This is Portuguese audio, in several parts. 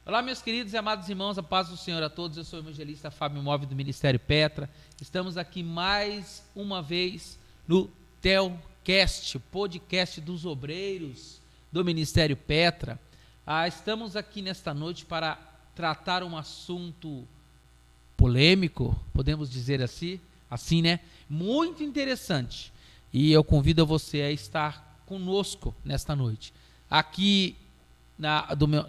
Olá, meus queridos e amados irmãos, a paz do Senhor a todos. Eu sou o evangelista Fábio Móvel do Ministério Petra. Estamos aqui mais uma vez no Telcast, podcast dos obreiros do Ministério Petra. Estamos aqui nesta noite para tratar um assunto polêmico, podemos dizer assim, né? Muito interessante. E eu convido você a estar conosco nesta noite. Aqui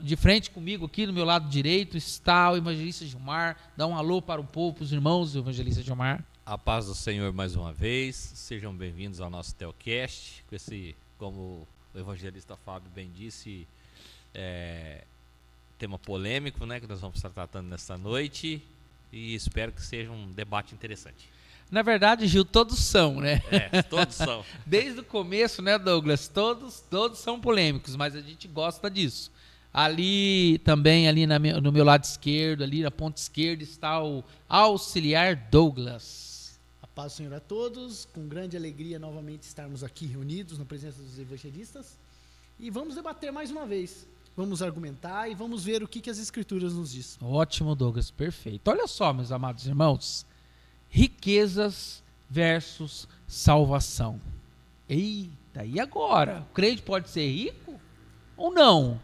de frente comigo, aqui do meu lado direito, está o evangelista Gilmar. Dá um alô para o povo, para os irmãos do evangelista Gilmar. A paz do Senhor mais uma vez, sejam bem-vindos ao nosso Telcast, com esse, como o evangelista Fábio bem disse, tema polêmico, né, que nós vamos estar tratando nesta noite, e espero que seja um debate interessante. Na verdade, Gil, todos são, né? Todos são. Desde o começo, né, Douglas? Todos são polêmicos, mas a gente gosta disso. Ali também, no meu lado esquerdo, ali na ponta esquerda, está o auxiliar Douglas. A paz do Senhor a todos, com grande alegria novamente estarmos aqui reunidos na presença dos evangelistas. E vamos debater mais uma vez. Vamos argumentar e vamos ver o que as Escrituras nos diz. Ótimo, Douglas, perfeito. Olha só, meus amados irmãos. Riquezas versus salvação. Eita, e agora? O crente pode ser rico ou não?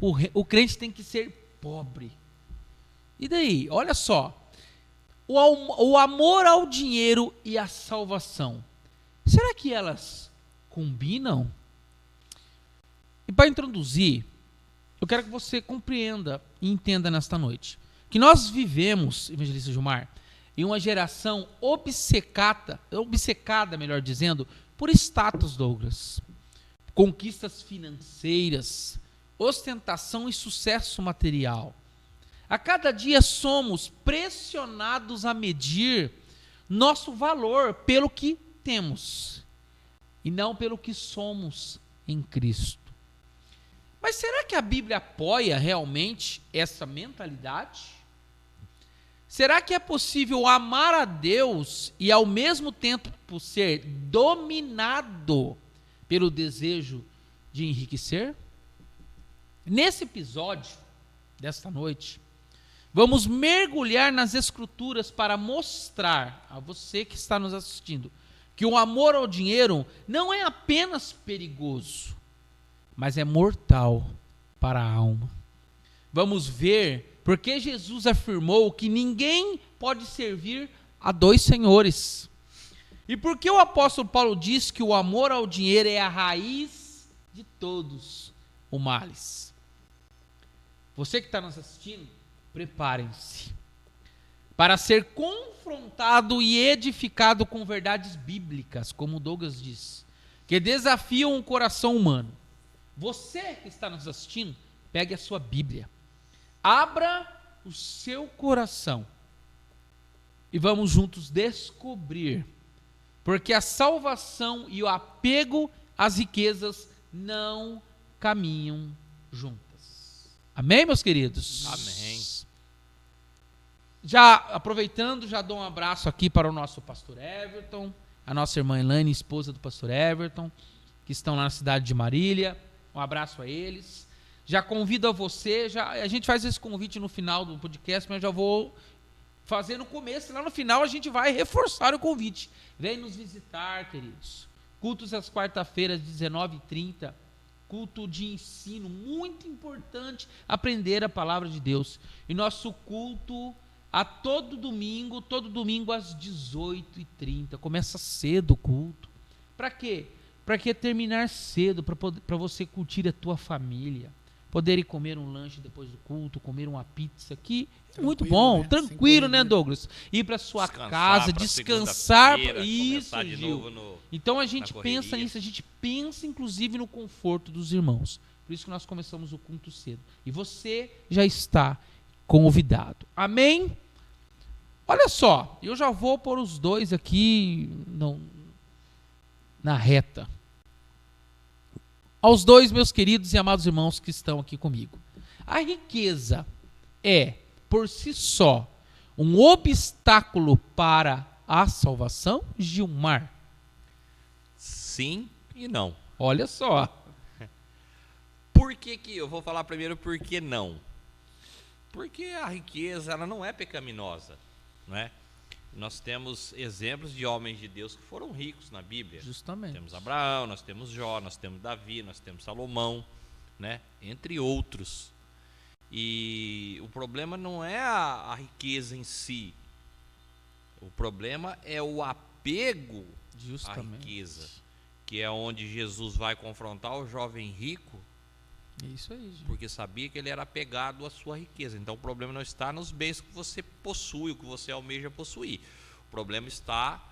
O crente tem que ser pobre. E daí? Olha só. O amor ao dinheiro e a salvação. Será que elas combinam? E para introduzir, eu quero que você compreenda e entenda nesta noite que nós vivemos, evangelista Gilmar, em uma geração obcecada, melhor dizendo, por status, Douglas. Conquistas financeiras, ostentação e sucesso material. A cada dia somos pressionados a medir nosso valor pelo que temos e não pelo que somos em Cristo. Mas será que a Bíblia apoia realmente essa mentalidade? Será que é possível amar a Deus e ao mesmo tempo ser dominado pelo desejo de enriquecer? Nesse episódio desta noite, vamos mergulhar nas Escrituras para mostrar a você que está nos assistindo que o amor ao dinheiro não é apenas perigoso, mas é mortal para a alma. Vamos ver porque Jesus afirmou que ninguém pode servir a dois senhores. E porque o apóstolo Paulo diz que o amor ao dinheiro é a raiz de todos os males. Você que está nos assistindo, preparem-se para ser confrontado e edificado com verdades bíblicas, como Douglas diz, que desafiam o coração humano. Você que está nos assistindo, pegue a sua Bíblia. Abra o seu coração e vamos juntos descobrir porque a salvação e o apego às riquezas não caminham juntas. Amém, meus queridos? Amém. Já aproveitando, já dou um abraço aqui para o nosso pastor Everton, a nossa irmã Elaine, esposa do pastor Everton, que estão lá na cidade de Marília. Um abraço a eles. Já convido a você, a gente faz esse convite no final do podcast, mas eu já vou fazer no começo, lá no final a gente vai reforçar o convite. Vem nos visitar, queridos. Cultos às quarta-feiras, 19h30, culto de ensino, muito importante aprender a palavra de Deus. E nosso culto todo domingo às 18h30, começa cedo o culto. Para quê? Para que terminar cedo, para você curtir a tua família. Poder ir comer um lanche depois do culto, comer uma pizza aqui, muito bom, né? Tranquilo, né, Douglas? Ir para sua casa, descansar, isso, Gil. Então a gente pensa nisso, a gente pensa inclusive no conforto dos irmãos. Por isso que nós começamos o culto cedo. E você já está convidado. Amém? Olha só, eu já vou pôr os dois aqui na reta. Aos dois, meus queridos e amados irmãos que estão aqui comigo. A riqueza é, por si só, um obstáculo para a salvação, Gilmar? Sim e não. Olha só. Por que eu vou falar primeiro por que não? Porque a riqueza, ela não é pecaminosa, não é? Nós temos exemplos de homens de Deus que foram ricos na Bíblia. Justamente. Temos Abraão, nós temos Jó, nós temos Davi, nós temos Salomão, né? Entre outros. E o problema não é a riqueza em si. O problema é o apego à riqueza, que é onde Jesus vai confrontar o jovem rico. Isso aí, gente. Porque sabia que ele era apegado à sua riqueza. Então o problema não está nos bens que você possui, o que você almeja possuir. O problema está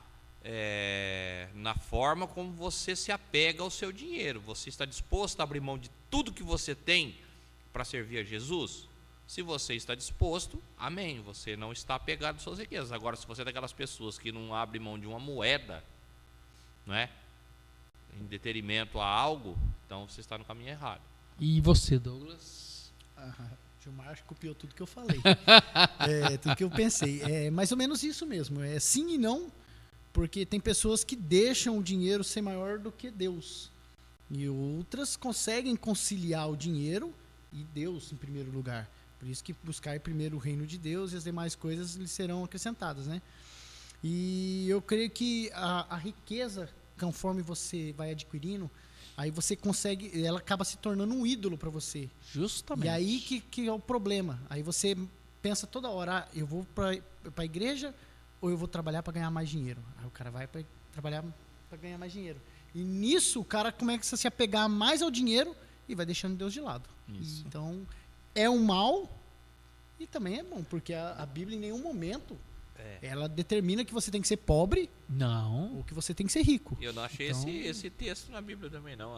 na forma como você se apega ao seu dinheiro. Você está disposto a abrir mão de tudo que você tem para servir a Jesus? Se você está disposto, amém. Você não está apegado às suas riquezas. Agora, se você é daquelas pessoas que não abre mão de uma moeda, não é? Em detrimento a algo, então você está no caminho errado. E você, Douglas? Gilmar copiou tudo que eu falei. Tudo que eu pensei. É mais ou menos isso mesmo. É sim e não, porque tem pessoas que deixam o dinheiro ser maior do que Deus. E outras conseguem conciliar o dinheiro e Deus em primeiro lugar. Por isso que buscar primeiro o reino de Deus e as demais coisas lhe serão acrescentadas, né? E eu creio que a riqueza, conforme você vai adquirindo, aí você consegue, ela acaba se tornando um ídolo para você. Justamente. E aí que é o problema. Aí você pensa toda hora, eu vou para a igreja ou eu vou trabalhar para ganhar mais dinheiro? Aí o cara vai para trabalhar para ganhar mais dinheiro. E nisso o cara começa a se apegar mais ao dinheiro e vai deixando Deus de lado. Isso. Então é um mal e também é bom, porque a Bíblia em nenhum momento ela determina que você tem que ser pobre Não. ou que você tem que ser rico. Eu não achei Então, esse texto na Bíblia também, não.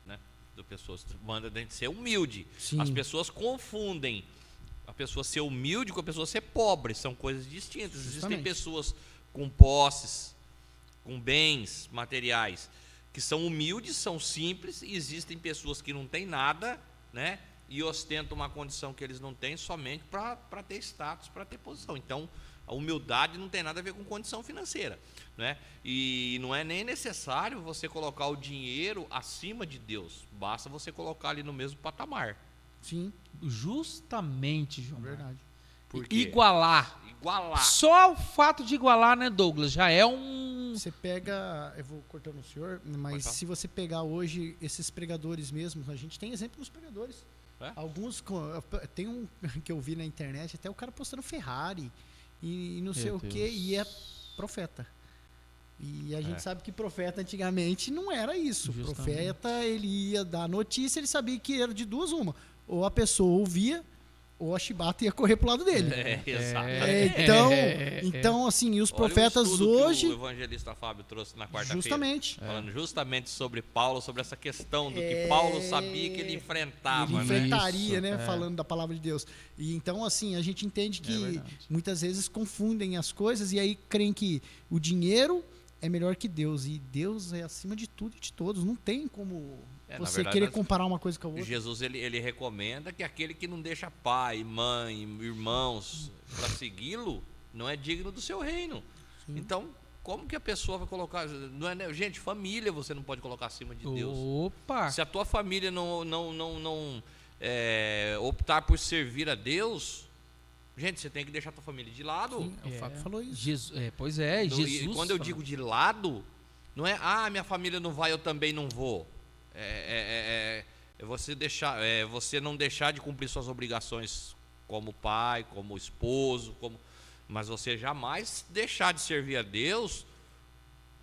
Né, do pessoas manda a gente ser humilde. Sim. As pessoas confundem a pessoa ser humilde com a pessoa ser pobre. São coisas distintas. Existem Justamente. pessoas com posses, com bens materiais, que são humildes, são simples, e existem pessoas que não têm nada, né? E ostentam uma condição que eles não têm somente para ter status, para ter posição. Então, a humildade não tem nada a ver com condição financeira, né? E não é nem necessário você colocar o dinheiro acima de Deus. Basta você colocar ali no mesmo patamar. Sim, Justamente, João. verdade. Por quê? Igualar. Igualar. Só o fato de igualar, né, Douglas? Já é um... Você pega, eu vou cortando o senhor, mas Pode falar. se você pegar hoje esses pregadores mesmo, a gente tem exemplo nos pregadores. É? Alguns, tem um que eu vi na internet, até o cara postando Ferrari e não sei Meu o que, Deus. e é profeta. E a gente É. sabe que profeta antigamente não era isso. Justamente. Profeta, ele ia dar notícia, ele sabia que era de duas uma. Ou a pessoa ouvia, ou a chibata ia correr pro lado dele. Exatamente. Então, assim, e os Olha o profetas estudo hoje... que o evangelista Fábio trouxe na quarta-feira. Justamente. Falando justamente sobre Paulo, sobre essa questão do que Paulo sabia que ele enfrentava. Ele né? enfrentaria, Isso, né? é. Falando da palavra de Deus. E então, assim, a gente entende que verdade. muitas vezes confundem as coisas e aí creem que o dinheiro é melhor que Deus. E Deus é acima de tudo e de todos. Não tem como Na você verdade, querer comparar uma coisa com a outra. Jesus ele recomenda que aquele que não deixa pai, mãe, irmãos para segui-lo não é digno do seu reino. Sim. Então, como que a pessoa vai colocar? Não é, gente, família você não pode colocar acima de Deus. Opa! Se a tua família não optar por servir a Deus, gente, você tem que deixar a tua família de lado. Sim, o Fábio falou isso. Pois é, E Jesus... quando eu fala- digo de lado, não é, minha família não vai, eu também não vou. É você não deixar de cumprir suas obrigações como pai, como esposo, mas você jamais deixar de servir a Deus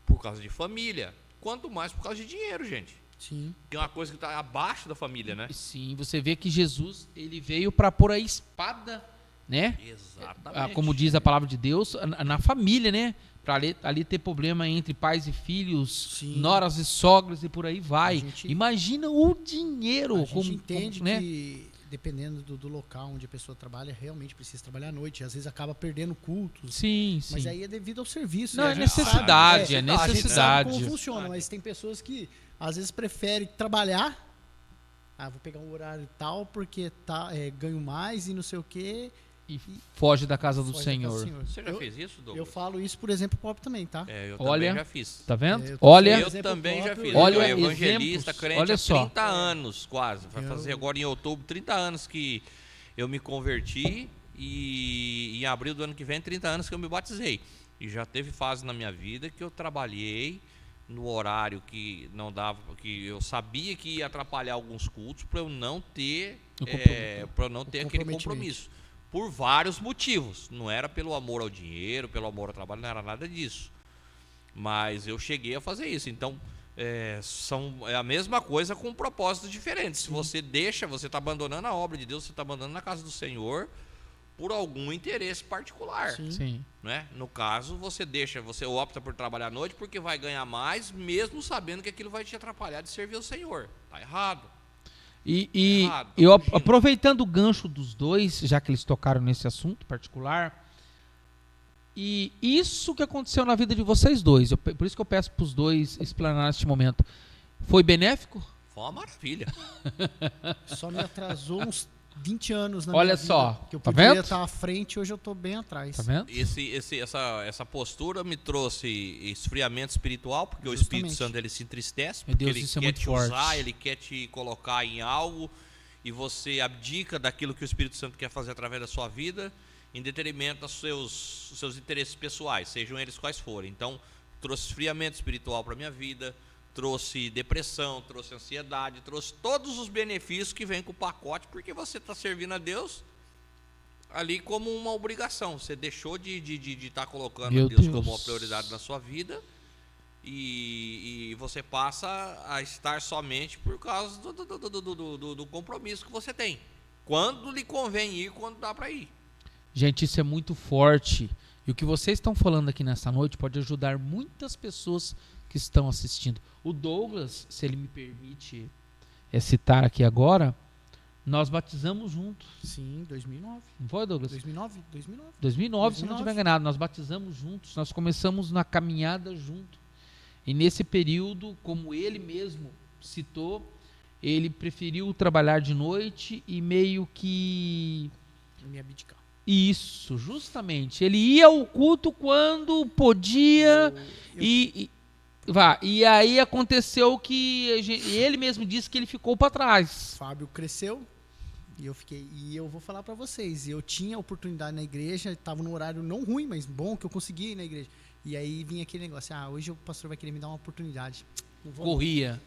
por causa de família. Quanto mais por causa de dinheiro, gente. Sim. Que é uma coisa que está abaixo da família, né? Sim, você vê que Jesus, ele veio para pôr a espada, né? Exatamente. Como diz a palavra de Deus, na família, né? Para ali ter problema entre pais e filhos, Sim. noras e sogras e por aí vai. A gente- Imagina o dinheiro. A gente entende né? que, dependendo do local onde a pessoa trabalha, realmente precisa trabalhar à noite. Às vezes acaba perdendo cultos. Sim, sim. Mas aí é devido ao serviço. Não, e a é gente necessidade, sabe, é A gente sabe necessidade. como funciona, mas tem pessoas que às vezes preferem trabalhar. Vou pegar um horário tal porque ganho mais e não sei o quê. E foge da casa do Foge da casa Senhor. do Senhor. Você já eu, fez isso, Douglas? eu falo isso, por exemplo, pobre também, tá? Eu Olha, também já fiz. Tá vendo? Eu tô Olha, sendo Eu exemplo também já próprio. fiz. Olha, Eu sou evangelista, exemplos. crente Olha há só. 30 anos quase. Vai Eu- fazer agora em outubro 30 anos que eu me converti e em abril do ano que vem, 30 anos que eu me batizei. E já teve fase na minha vida que eu trabalhei no horário que não dava, que eu sabia que ia atrapalhar alguns cultos para eu não ter, aquele compromisso. Por vários motivos. Não era pelo amor ao dinheiro, pelo amor ao trabalho, não era nada disso. Mas eu cheguei a fazer isso. Então, é a mesma coisa com propósitos diferentes. Se você você está abandonando a obra de Deus, você está abandonando a casa do Senhor por algum interesse particular. Sim. Né? No caso, você opta por trabalhar à noite porque vai ganhar mais, mesmo sabendo que aquilo vai te atrapalhar de servir ao Senhor. Tá errado. E eu, aproveitando o gancho dos dois, já que eles tocaram nesse assunto particular, e isso que aconteceu na vida de vocês dois, por isso que eu peço para os dois explanar neste momento, foi benéfico? Foi uma maravilha. Só me atrasou uns 20 anos na Olha minha vida, só, que eu tá poderia vendo? estar à frente, hoje eu estou bem atrás. Tá vendo? Essa postura me trouxe esfriamento espiritual, porque Justamente. o Espírito Santo ele se entristece, Meu porque Deus, ele isso é quer muito te forte. usar, ele quer te colocar em algo e você abdica daquilo que o Espírito Santo quer fazer através da sua vida em detrimento dos seus interesses pessoais, sejam eles quais forem. Então, trouxe esfriamento espiritual para a minha vida, trouxe depressão, trouxe ansiedade, trouxe todos os benefícios que vêm com o pacote, porque você está servindo a Deus ali como uma obrigação. Você deixou de estar colocando Meu a Deus Deus. como uma prioridade na sua vida e você passa a estar somente por causa do compromisso que você tem. Quando lhe convém ir, quando dá para ir. Gente, isso é muito forte. E o que vocês estão falando aqui nessa noite pode ajudar muitas pessoas que estão assistindo. O Douglas, se ele me permite citar aqui agora, nós batizamos juntos. Sim, 2009. Não foi, Douglas? 2009? 2009, se não estiver enganado, nós batizamos juntos, nós começamos na caminhada junto. E nesse período, como ele mesmo citou, ele preferiu trabalhar de noite e meio que... Me abdicar. Isso, justamente. Ele ia ao culto quando podia e aí aconteceu que ele mesmo disse que ele ficou para trás. Fábio cresceu e eu vou falar para vocês, eu tinha oportunidade na igreja, estava num horário não ruim, mas bom, que eu conseguia ir na igreja. E aí vinha aquele negócio, hoje o pastor vai querer me dar uma oportunidade. Não vou, Corria.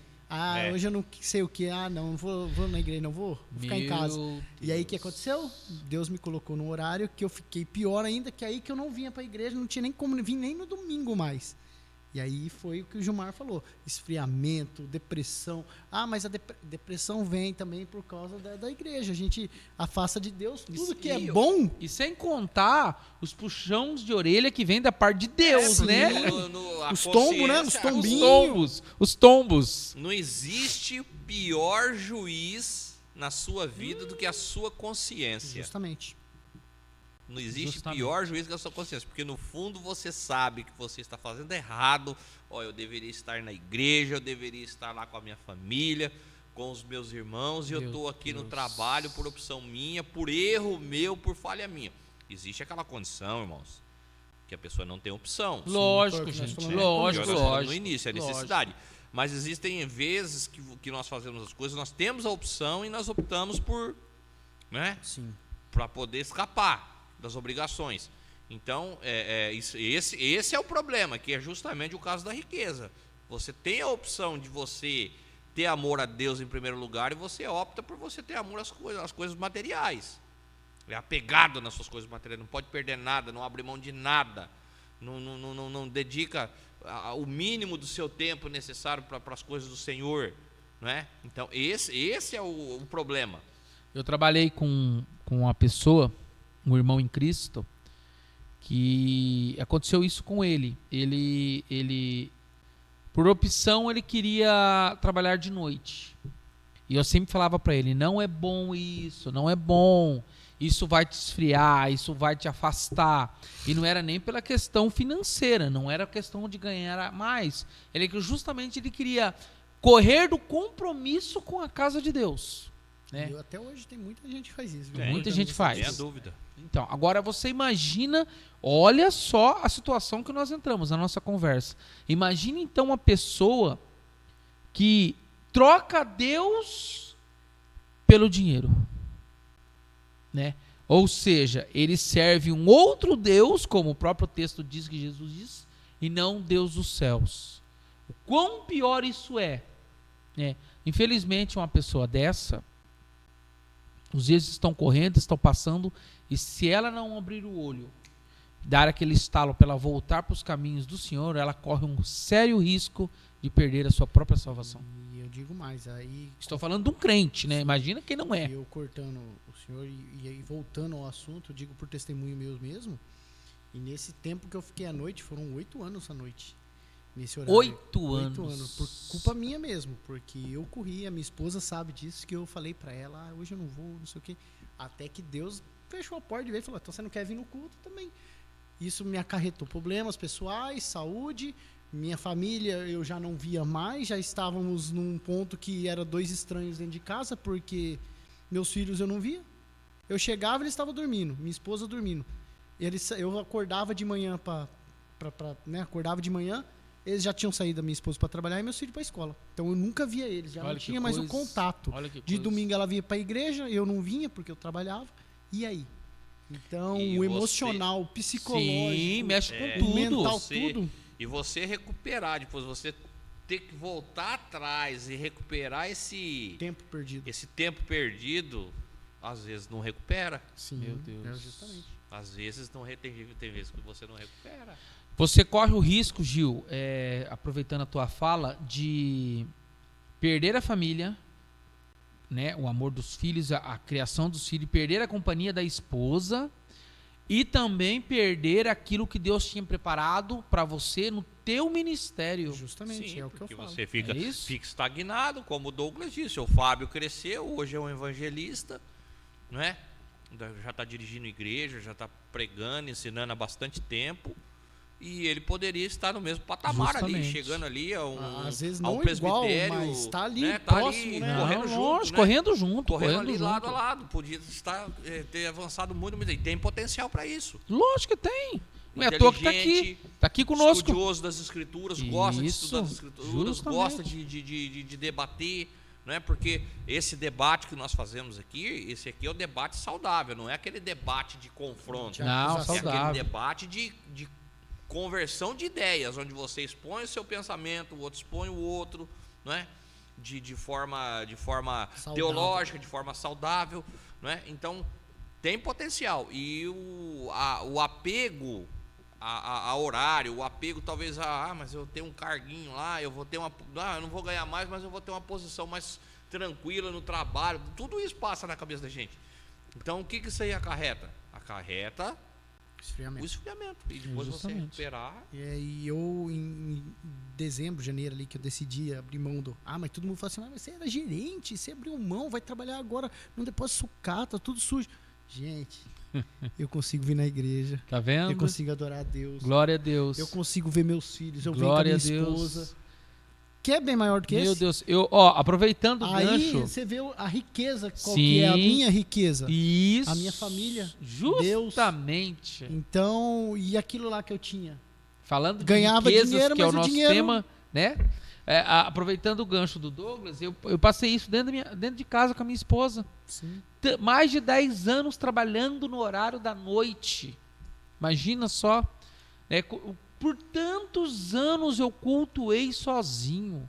hoje eu não sei o que, não vou na igreja, não vou ficar em casa. Deus. E aí o que aconteceu? Deus me colocou num horário que eu fiquei pior ainda, que aí que eu não vinha para a igreja, não tinha nem como vir nem no domingo mais. E aí foi o que o Gilmar falou, esfriamento, depressão. Mas a depressão vem também por causa da igreja. A gente afasta de Deus tudo que é bom. E sem contar os puxões de orelha que vem da parte de Deus, né? Os tombos, né? Os tombinhos. Os tombos. Não existe pior juiz na sua vida do que a sua consciência. Justamente. Não existe pior juiz que a sua consciência, porque no fundo você sabe que você está fazendo errado. Eu deveria estar na igreja, eu deveria estar lá com a minha família, com os meus irmãos, e eu estou aqui no trabalho por opção minha, por erro meu, por falha minha. Existe aquela condição, irmãos, que a pessoa não tem opção. Lógico, gente. Lógico. No início, é necessidade. Mas existem vezes que nós fazemos as coisas, nós temos a opção e nós optamos por, né? Sim. Para poder escapar das obrigações. Então, esse é o problema, que é justamente o caso da riqueza. Você tem a opção de você ter amor a Deus em primeiro lugar e você opta por você ter amor às coisas materiais. É apegado nas suas coisas materiais, não pode perder nada, não abre mão de nada, não dedica o mínimo do seu tempo necessário para as coisas do Senhor, não é? Então, esse é o problema. Eu trabalhei com uma pessoa, um irmão em Cristo, que aconteceu isso com ele. Ele por opção, ele queria trabalhar de noite. E eu sempre falava para ele, não é bom isso, não é bom. Isso vai te esfriar, isso vai te afastar. E não era nem pela questão financeira, não era questão de ganhar mais. Justamente ele queria correr do compromisso com a casa de Deus. Né? Até hoje tem muita gente que faz isso. Muita gente faz. Sem dúvida. Então, agora você imagina, olha só a situação que nós entramos na nossa conversa. Imagine então uma pessoa que troca Deus pelo dinheiro. né? Ou seja, ele serve um outro Deus, como o próprio texto diz que Jesus diz, e não Deus dos céus. O quão pior isso é, né? Infelizmente, uma pessoa dessa, os dias estão correndo, estão passando, e se ela não abrir o olho, dar aquele estalo para ela voltar para os caminhos do Senhor, ela corre um sério risco de perder a sua própria salvação. E eu digo mais, aí Estou falando de um crente, né? Imagina quem não é. eu cortando o senhor e aí voltando ao assunto, eu digo por testemunho meu mesmo, e nesse tempo que eu fiquei à noite, foram 8 anos à noite. Nesse horário. 8 anos. Por culpa minha mesmo, porque eu corri, a minha esposa sabe disso, que eu falei pra ela, hoje eu não vou, não sei o quê. Até que Deus fechou a porta de vez e falou, então você não quer vir no culto também. Isso me acarretou problemas pessoais, saúde, minha família eu já não via mais, já estávamos num ponto que era 2 estranhos dentro de casa, porque meus filhos eu não via. Eu chegava e eles estavam dormindo, minha esposa dormindo. Eu acordava de manhã né, acordava de manhã, eles já tinham saído da minha esposa para trabalhar e meus filhos para a escola. Então eu nunca via eles, já Olha não que tinha mais o coisa. contato. Olha que De coisa. domingo ela vinha para a igreja, eu não vinha porque eu trabalhava. E aí? Então E o você- emocional, o psicológico, Sim, mexe com É, tudo. o mental, Você- tudo. E você recuperar, depois você ter que voltar atrás e recuperar esse Tempo perdido. tempo perdido, às vezes não recupera. Sim, Meu Deus. justamente. Às vezes não tem vezes que você não recupera. Você corre o risco, Gil, aproveitando a tua fala, de perder a família, né, o amor dos filhos, a criação dos filhos, perder a companhia da esposa e também perder aquilo que Deus tinha preparado para você no teu ministério. Justamente, Sim, é o que eu porque falo. você fica, É isso? fica estagnado, como o Douglas disse. O Fábio cresceu, hoje é um evangelista, não é? Já está dirigindo igreja, já está pregando, ensinando há bastante tempo. E ele poderia estar no mesmo patamar ali, Justamente. chegando ali a um, Às vezes a um não igual, presbitério, mas tá ali né? próximo, ali, né? correndo Não, junto, lógico, né? correndo junto. Correndo correndo ali lado a junto. lado. Podia ter avançado muito, mas ele tem potencial para isso. Lógico que tem. Não é à toa que tá aqui. Tá aqui conosco. Estudioso das escrituras, gosta de Isso, estudar as escrituras, justamente. gosta de debater, não é? Porque esse debate que nós fazemos aqui, esse aqui é o debate saudável, não é aquele debate de confronto. Não, É saudável. aquele debate de conversão de ideias, onde você expõe o seu pensamento, o outro expõe o outro, não é? De forma Saudável. teológica, de forma saudável, não é? Então tem potencial. E o apego a horário, o apego talvez mas eu tenho um carguinho lá, eu vou ter eu não vou ganhar mais, mas eu vou ter uma posição mais tranquila no trabalho. Tudo isso passa na cabeça da gente. Então o que isso aí acarreta? Acarreta o Esfriamento. esfriamento. E depois você Justamente. recuperar. E eu, em dezembro, janeiro ali, que eu decidi abrir mão do... mas todo mundo fala assim, mas você era gerente, você abriu mão, vai trabalhar agora num depósito sucata, tudo sujo. Gente, eu consigo vir na igreja, Tá vendo? eu consigo adorar a Deus, Glória a Deus. eu consigo ver meus filhos, eu venho Glória com a a minha Deus. esposa. Que é bem maior do que Meu esse? Deus. Aproveitando o Aí gancho. você vê a riqueza, qual Sim. que é a minha riqueza. Isso. A minha família, Justamente. Então, e aquilo lá que eu tinha? Falando de Ganhava riquezas, dinheiro, que é o mas o nosso dinheiro- tema, né? Aproveitando o gancho do Douglas, eu passei isso dentro de casa com a minha esposa. Sim. Mais de 10 anos trabalhando no horário da noite. Imagina só. Né? Por tantos anos eu cultuei sozinho.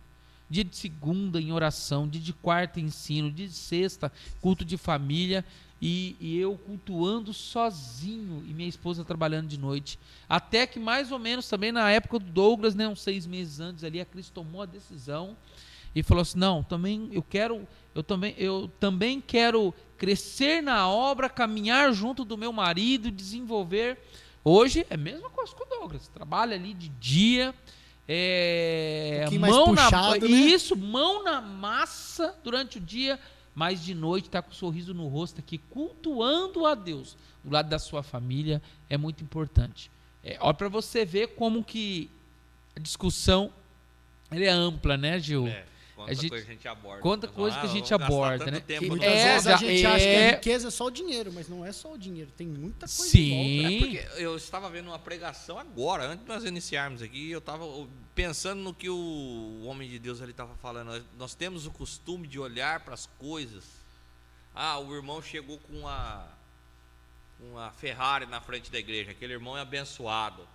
Dia de segunda em oração, dia de quarta ensino, dia de sexta culto de família e eu cultuando sozinho e minha esposa trabalhando de noite. Até que mais ou menos também na época do Douglas, né, uns 6 meses antes ali, a Cris tomou a decisão e falou assim, não, eu também quero crescer na obra, caminhar junto do meu marido, desenvolver. Hoje é a mesma coisa com o Douglas, trabalha ali de dia, pouquinho mais puxado, né? Isso, mão na massa durante o dia, mas de noite está com um sorriso no rosto aqui, cultuando a Deus. Do lado da sua família é muito importante. Olha para você ver como que a discussão ela é ampla, né, Gil? Quanta coisa a gente aborda. Quanta Nós coisa que a vamos gente gastar aborda, tanto né? tempo E no muitas É, vezes a já gente acha que a é. riqueza é só o dinheiro, mas não é só o dinheiro, tem muita coisa Sim. em volta. porque eu estava vendo uma pregação agora, antes de nós iniciarmos aqui, eu estava pensando no que o homem de Deus ali estava falando. Nós temos o costume de olhar para as coisas. O irmão chegou com uma Ferrari na frente da igreja, aquele irmão é abençoado.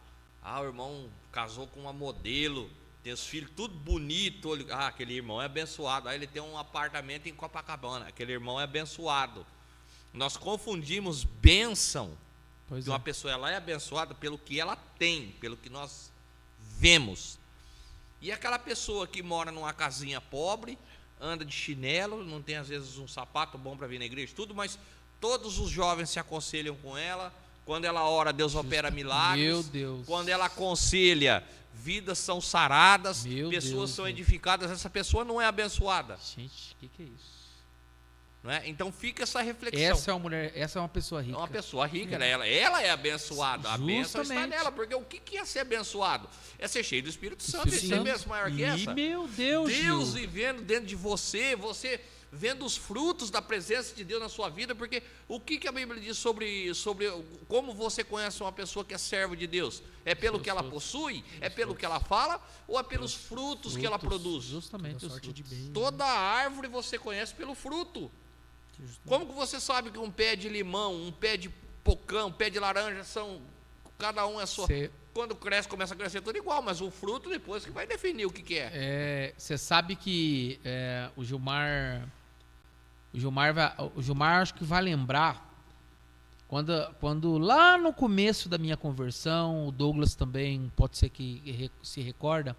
Ah, o irmão casou com uma modelo, tem os filhos tudo bonito. Ah, aquele irmão é abençoado. Aí ele tem um apartamento em Copacabana, aquele irmão é abençoado. Nós confundimos bênção, que uma pessoa ela é abençoada pelo que ela tem, pelo que nós vemos. E aquela pessoa que mora numa casinha pobre, anda de chinelo, não tem às vezes um sapato bom para vir na igreja, tudo, mas todos os jovens se aconselham com ela. Quando ela ora, Deus opera milagres. Meu Deus. Quando ela aconselha, vidas são saradas, Meu pessoas Deus, são Deus. edificadas. Essa pessoa não é abençoada, Gente, o que é isso? não é? Então fica essa reflexão. Essa é uma mulher, essa é uma pessoa rica. É uma pessoa rica, ela é abençoada. A bênção está Justamente. nela, porque o que é ser abençoado? É ser cheio do Espírito Santo. Espírito Existe Santo. bênção maior que essa? Meu Deus, Deus Gil. vivendo dentro de você vendo os frutos da presença de Deus na sua vida, porque o que a Bíblia diz sobre como você conhece uma pessoa que é servo de Deus? É pelo que ela possui? É pelo que ela fala? Ou é pelos frutos que ela produz? Justamente Toda os sorte de frutos. bem. Toda árvore você conhece pelo fruto. Como que você sabe que um pé de limão, um pé de pocã, um pé de laranja cada um é sua? Quando cresce, começa a crescer tudo igual, mas o fruto depois que vai definir o que é. Você sabe que o Gilmar acho que vai lembrar quando lá no começo da minha conversão, o Douglas também pode ser que se recorda,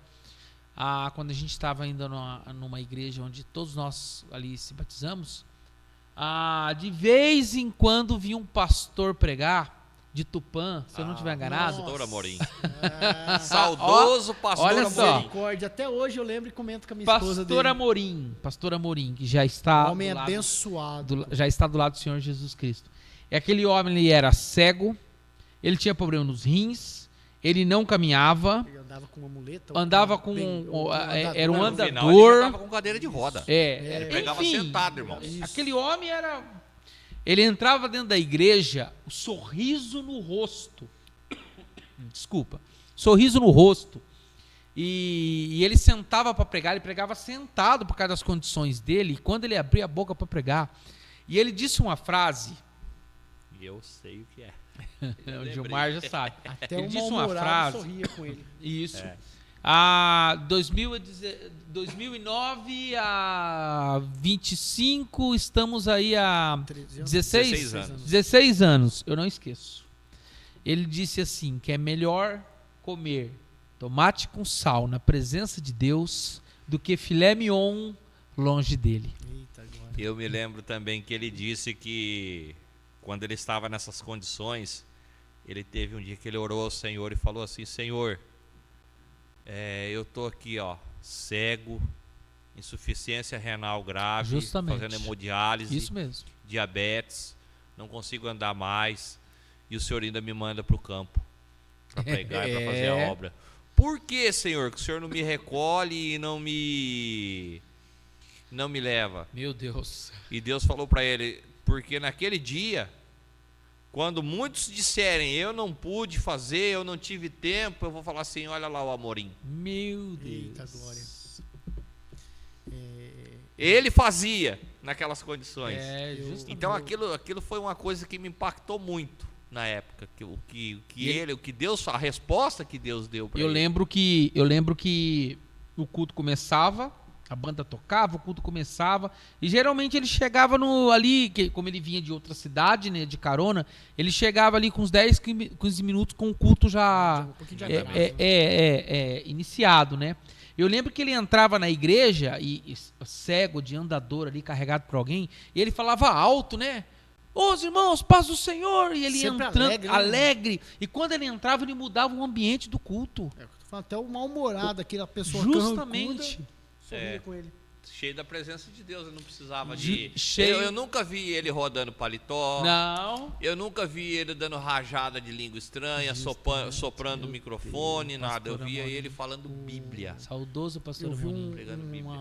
quando a gente estava ainda numa igreja onde todos nós ali se batizamos, de vez em quando vinha um pastor pregar de Tupã, se eu não estiver enganado. Pastor Amorim. Ah, Saudoso pastor olha só. Amorim. misericórdia. Até hoje eu lembro e comento com a minha esposa dele. Pastor Amorim, que já está O homem do lado, abençoado. já está do lado do Senhor Jesus Cristo. Aquele homem, ele era cego, ele tinha problema nos rins, ele não caminhava, Ele andava com uma muleta. era um No final, ele já andador. estava com cadeira de roda. Ele pregava sentado, irmão. Aquele homem ele entrava dentro da igreja, o sorriso no rosto. Desculpa. Sorriso no rosto. E ele sentava para pregar, ele pregava sentado por causa das condições dele. E quando ele abria a boca para pregar, e ele disse uma frase. E eu sei o que é. O Gilmar já sabe. Até ele o disse uma mal-humorado frase. sorria com ele. Isso. 2009 a 25, estamos aí a 16 anos. 16 anos, eu não esqueço. Ele disse assim, que é melhor comer tomate com sal na presença de Deus do que filé mignon longe dele. Eita, agora. Eu me lembro também que ele disse que quando ele estava nessas condições, ele teve um dia que ele orou ao Senhor e falou assim: Senhor, eu estou aqui, cego, insuficiência renal grave, Justamente. fazendo hemodiálise, Isso mesmo. diabetes, não consigo andar mais, e o Senhor ainda me manda para o campo para pregar e para fazer a obra. Por que, Senhor, que o Senhor não me recolhe e não me leva? Meu Deus. E Deus falou para ele: porque naquele dia, quando muitos disserem eu não pude fazer, eu não tive tempo, eu vou falar assim: olha lá o Amorim. Meu Deus. Eita, glória. Ele fazia naquelas condições. Justamente. Então aquilo foi uma coisa que me impactou muito na época, o que Deus, a resposta que Deus deu para ele. Eu lembro que o culto começava, a banda tocava, o culto começava, e geralmente ele chegava ali, como ele vinha de outra cidade, né, de carona, ele chegava ali com uns 10, 15 minutos com o culto já Um pouquinho de atraso. iniciado, né? Eu lembro que ele entrava na igreja, e cego, de andador ali, carregado por alguém, e ele falava alto, né? Os irmãos, paz do Senhor! E ele Sempre entrando, alegre, né? e quando ele entrava, ele mudava o ambiente do culto. Eu tô falando, até o mal-humorado, aquela pessoa Justamente. carrancuda, sorria com ele. Cheio da presença de Deus, eu não precisava cheio. Eu nunca vi ele rodando paletó. Não. Eu nunca vi ele dando rajada de língua estranha, soprando o microfone, nada. Eu via ele falando Bíblia. Saudoso pastor Eu vi Amorim. pregando Bíblia.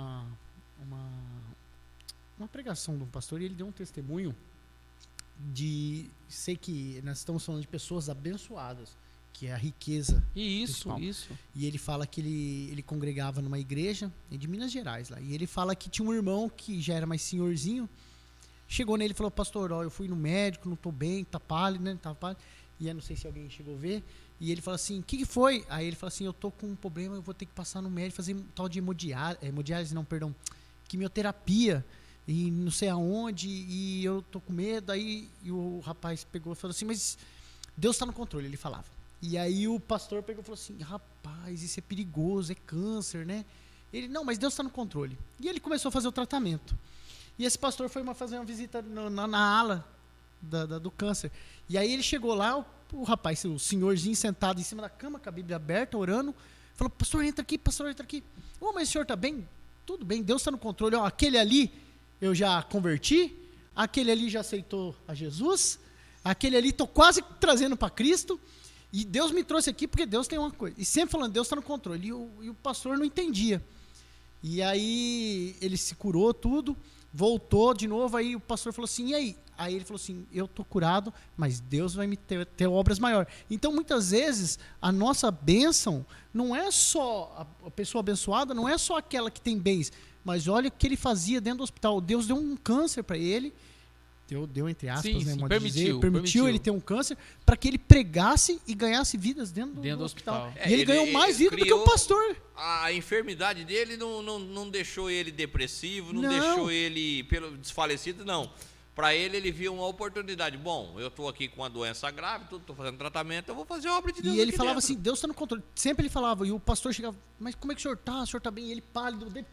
uma pregação de um pastor, e ele deu um testemunho sei que nós estamos falando de pessoas abençoadas, que é a riqueza. Isso. E ele fala que ele congregava numa igreja de Minas Gerais lá. E ele fala que tinha um irmão que já era mais senhorzinho. chegou nele e falou, pastor, ó, eu fui no médico, não tô bem, tá pálido, né? Tava pálido. E eu não sei se alguém chegou a ver. E ele falou assim, o que foi? Aí ele falou assim, eu tô com um problema, eu vou ter que passar no médico, fazer um tal de quimioterapia, e não sei aonde, e eu tô com medo. Aí e o rapaz pegou e falou assim, mas Deus está no controle, ele falava. E aí o pastor pegou e falou assim, rapaz, isso é perigoso, é câncer, né? Ele, não, mas Deus está no controle. E ele começou a fazer o tratamento. E esse pastor foi fazer uma visita na ala do câncer. E aí ele chegou lá, o rapaz, o senhorzinho sentado em cima da cama, com a Bíblia aberta, orando, falou, pastor, entra aqui, pastor, entra aqui. Ô, mas o senhor está bem? Tudo bem, Deus está no controle. Ó, aquele ali eu já converti, aquele ali já aceitou a Jesus, aquele ali estou quase trazendo para Cristo, e Deus me trouxe aqui porque Deus tem uma coisa. E sempre falando, Deus está no controle. E o pastor não entendia. E aí ele se curou tudo, voltou de novo, aí o pastor falou assim, e aí? Aí ele falou assim, eu estou curado, mas Deus vai me ter obras maiores. Então, muitas vezes, a nossa bênção não é só, a pessoa abençoada não é só aquela que tem bens, mas olha o que ele fazia dentro do hospital. Deus deu um câncer para ele, deu entre aspas, sim, né, sim, permitiu ele ter um câncer, para que ele pregasse e ganhasse vidas dentro do hospital. E ele ganhou mais vida do que o pastor. A enfermidade dele não deixou ele depressivo, não deixou ele desfalecido, não. Para ele via uma oportunidade. Bom, eu estou aqui com uma doença grave, estou fazendo tratamento, eu vou fazer a obra de Deus. E ele aqui falava dentro. assim, Deus está no controle. Sempre ele falava, e o pastor chegava, mas como é que o senhor está bem? E ele pálido, bem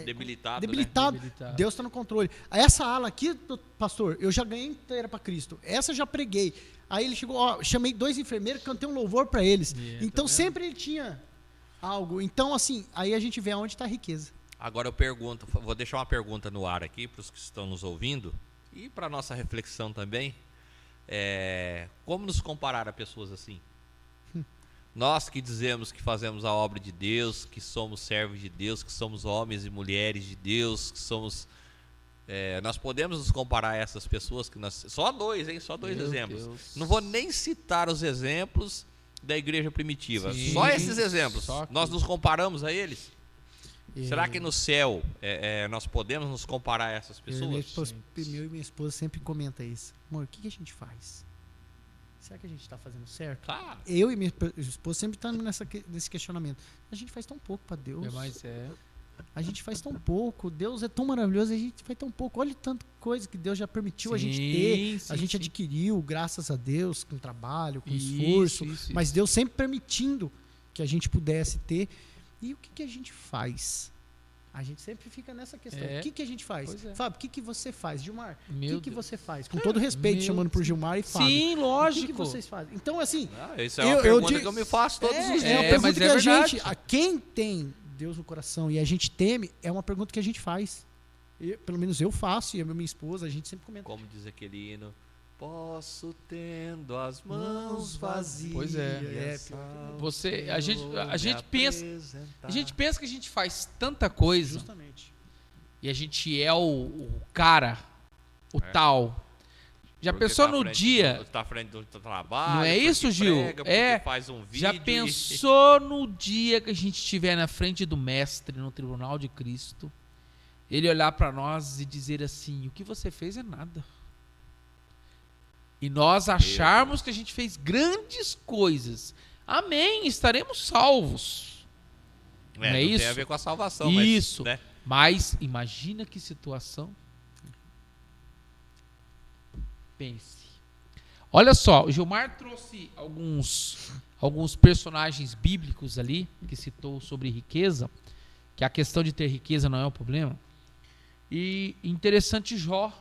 debilitado. Né? Deus está no controle. Essa ala aqui, pastor, eu já ganhei inteira para Cristo. Essa eu já preguei. Aí ele chegou, ó, chamei 2 enfermeiros, cantei um louvor para eles. Então sempre ele tinha algo. Então assim, aí a gente vê aonde está a riqueza. Agora eu pergunto, vou deixar uma pergunta no ar aqui para os que estão nos ouvindo e para nossa reflexão também. Como nos comparar a pessoas assim? Nós que dizemos que fazemos a obra de Deus, que somos servos de Deus, que somos homens e mulheres de Deus, que somos... nós podemos nos comparar a essas pessoas que nós... Só dois exemplos. Deus. Não vou nem citar os exemplos da igreja primitiva. Sim, só esses exemplos. só que... Nós nos comparamos a eles? Será que no céu nós podemos nos comparar a essas pessoas? Eu e minha esposa sempre comenta isso. Amor, o que a gente faz? Será que a gente está fazendo certo? Tá. Eu e minha esposa sempre estamos nesse questionamento. A gente faz tão pouco para Deus. A gente faz tão pouco. Deus é tão maravilhoso e a gente faz tão pouco. Olha tanta coisa que Deus já permitiu a gente ter. A gente adquiriu, graças a Deus, com trabalho, com esforço. Mas Deus sempre permitindo que a gente pudesse ter. E o que a gente faz? A gente sempre fica nessa questão. O que a gente faz? Fábio, o que você faz? Gilmar, o que você faz? Com todo respeito, chamando por Gilmar e Fábio. Sim, lógico. O que vocês fazem? Então, assim... Isso é uma pergunta que eu me faço todos os dias. É uma pergunta mas que é a verdade. gente... Quem tem Deus no coração e a gente teme, é uma pergunta que a gente faz. Pelo menos eu faço, e a minha esposa, a gente sempre comenta. Como diz aquele hino... Posso tendo as mãos vazias. Pois é. A gente pensa que a gente faz tanta coisa. Justamente. E a gente é o cara, o tal. Já Porque pensou tá no dia? Está à frente do trabalho. Não é isso, Gil? Faz um vídeo. Já pensou no dia que a gente estiver na frente do mestre no tribunal de Cristo? Ele olhar para nós e dizer assim: o que você fez é nada. E nós acharmos que a gente fez grandes coisas. Amém, estaremos salvos. Não é isso? Tem a ver com a salvação. Isso. Mas, Mas imagina que situação. Pense. Olha só, o Gilmar trouxe alguns personagens bíblicos ali, que citou sobre riqueza, que a questão de ter riqueza não é o problema. E interessante Jó.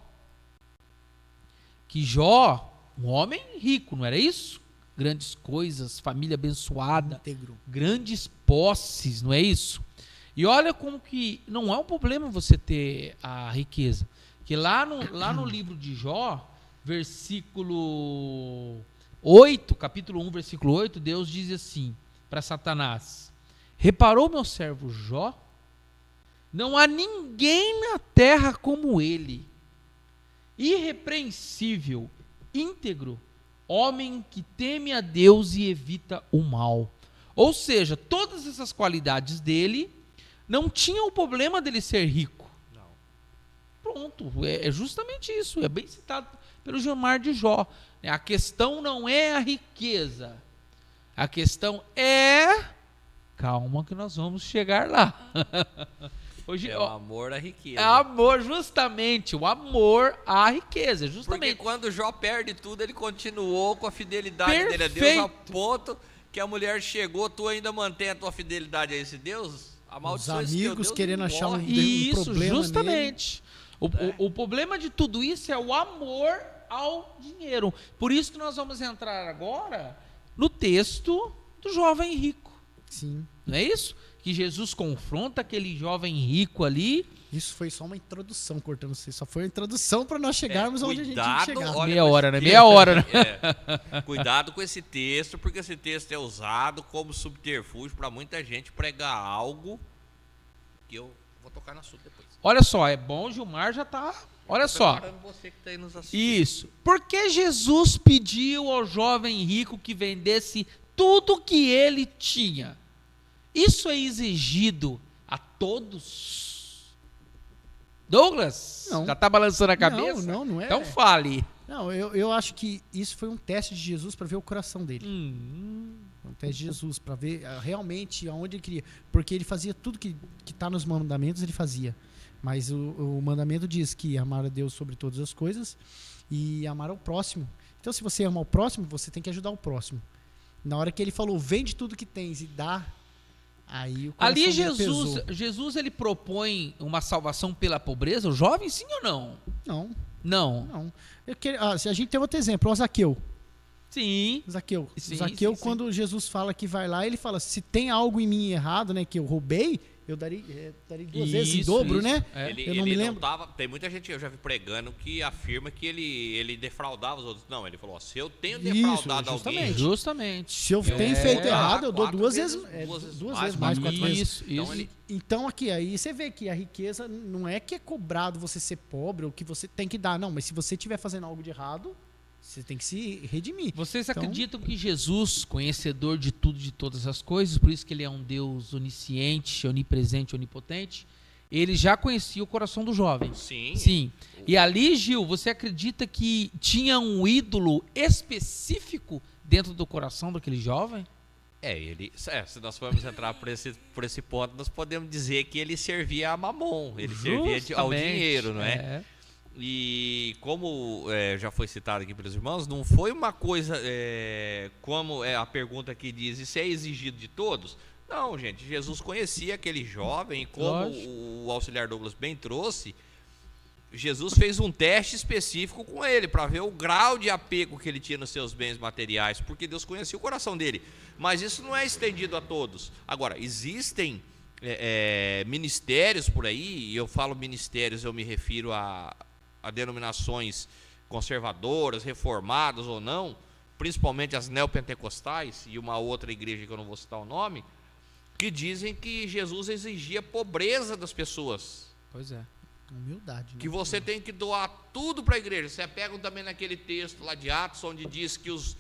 Que Jó, um homem rico, não era isso? Grandes coisas, família abençoada, Íntegro. grandes posses, não é isso? E olha como que não é um problema você ter a riqueza. Que lá no livro de Jó, versículo 8, capítulo 1, versículo 8, Deus diz assim para Satanás: reparou meu servo Jó? Não há ninguém na terra como ele, irrepreensível, íntegro, homem que teme a Deus e evita o mal. Ou seja, todas essas qualidades dele não tinham o problema dele ser rico. não. Pronto. ponto. É justamente isso. É bem citado pelo Gilmar de Jó. A questão não é a riqueza. A questão é... Calma que nós vamos chegar lá. Hoje, É o amor à riqueza. É amor, justamente. O amor à riqueza, justamente. Porque quando Jó perde tudo, ele continuou com a fidelidade dele a Deus, Perfeito. ao ponto que a mulher chegou, tu ainda mantém a tua fidelidade a esse Deus? Os amigos querendo achar um Isso, problema justamente. O problema de tudo isso é o amor ao dinheiro. Por isso que nós vamos entrar agora no texto do jovem rico. Sim. Não é isso? Que Jesus confronta aquele jovem rico ali. Isso foi só uma introdução, cortando você. Só foi uma introdução para nós chegarmos onde a gente tinha que chegar. Olha, Meia hora, né? texto, Meia hora, né? Cuidado com esse texto, porque esse texto é usado como subterfúgio para muita gente pregar algo que eu vou tocar no assunto depois. Olha só, é bom, Gilmar já tá... Olha só. Você que tá aí nos assistindo. Isso. Por que Jesus pediu ao jovem rico que vendesse tudo que ele tinha? Isso é exigido a todos? Douglas? Não. Já está balançando a cabeça? Não é. Então fale. Não, eu acho que isso foi um teste de Jesus para ver o coração dele. Um teste de Jesus para ver realmente aonde ele queria. Porque ele fazia tudo que está nos mandamentos, ele fazia. Mas o mandamento diz que amar a Deus sobre todas as coisas e amar ao próximo. Então, se você ama o próximo, você tem que ajudar o próximo. Na hora que ele falou, vende tudo que tens e dá... Aí o Ali pesou. Jesus ele propõe uma salvação pela pobreza, o jovem, sim ou não? Não. Se a gente tem outro exemplo, o Zaqueu. Sim. Zaqueu, Sim, quando Jesus fala que vai lá, ele fala, se tem algo em mim errado, né, que eu roubei, eu daria duas vezes em dobro, né? É. Eu não me lembro. Tem muita gente, eu já vi pregando, que afirma que ele defraudava os outros. Não, ele falou, se eu tenho defraudado alguém... Justamente. Se eu tenho feito errado, eu dou duas vezes mais, 4 vezes. Isso. Então aqui, aí você vê que a riqueza não é que é cobrado você ser pobre ou que você tem que dar, não, mas se você estiver fazendo algo de errado, você tem que se redimir. Vocês acreditam que Jesus, conhecedor de tudo, de todas as coisas, por isso que ele é um Deus onisciente, onipresente, onipotente, ele já conhecia o coração do jovem? Sim. E ali, Gil, você acredita que tinha um ídolo específico dentro do coração daquele jovem? Se nós formos entrar por esse ponto, nós podemos dizer que ele servia a Mamon, ele servia ao dinheiro, não é? E como já foi citado aqui pelos irmãos, não foi uma coisa como a pergunta que diz, isso é exigido de todos? Não, gente, Jesus conhecia aquele jovem e como o auxiliar Douglas bem trouxe, Jesus fez um teste específico com ele para ver o grau de apego que ele tinha nos seus bens materiais, porque Deus conhecia o coração dele. Mas isso não é estendido a todos. Agora, existem ministérios por aí, e eu falo ministérios, eu me refiro a denominações conservadoras, reformadas ou não, principalmente as neopentecostais e uma outra igreja que eu não vou citar o nome, que dizem que Jesus exigia pobreza das pessoas. Pois é. Humildade. Que você tem que doar tudo para a igreja. Você pega também naquele texto lá de Atos, onde diz que os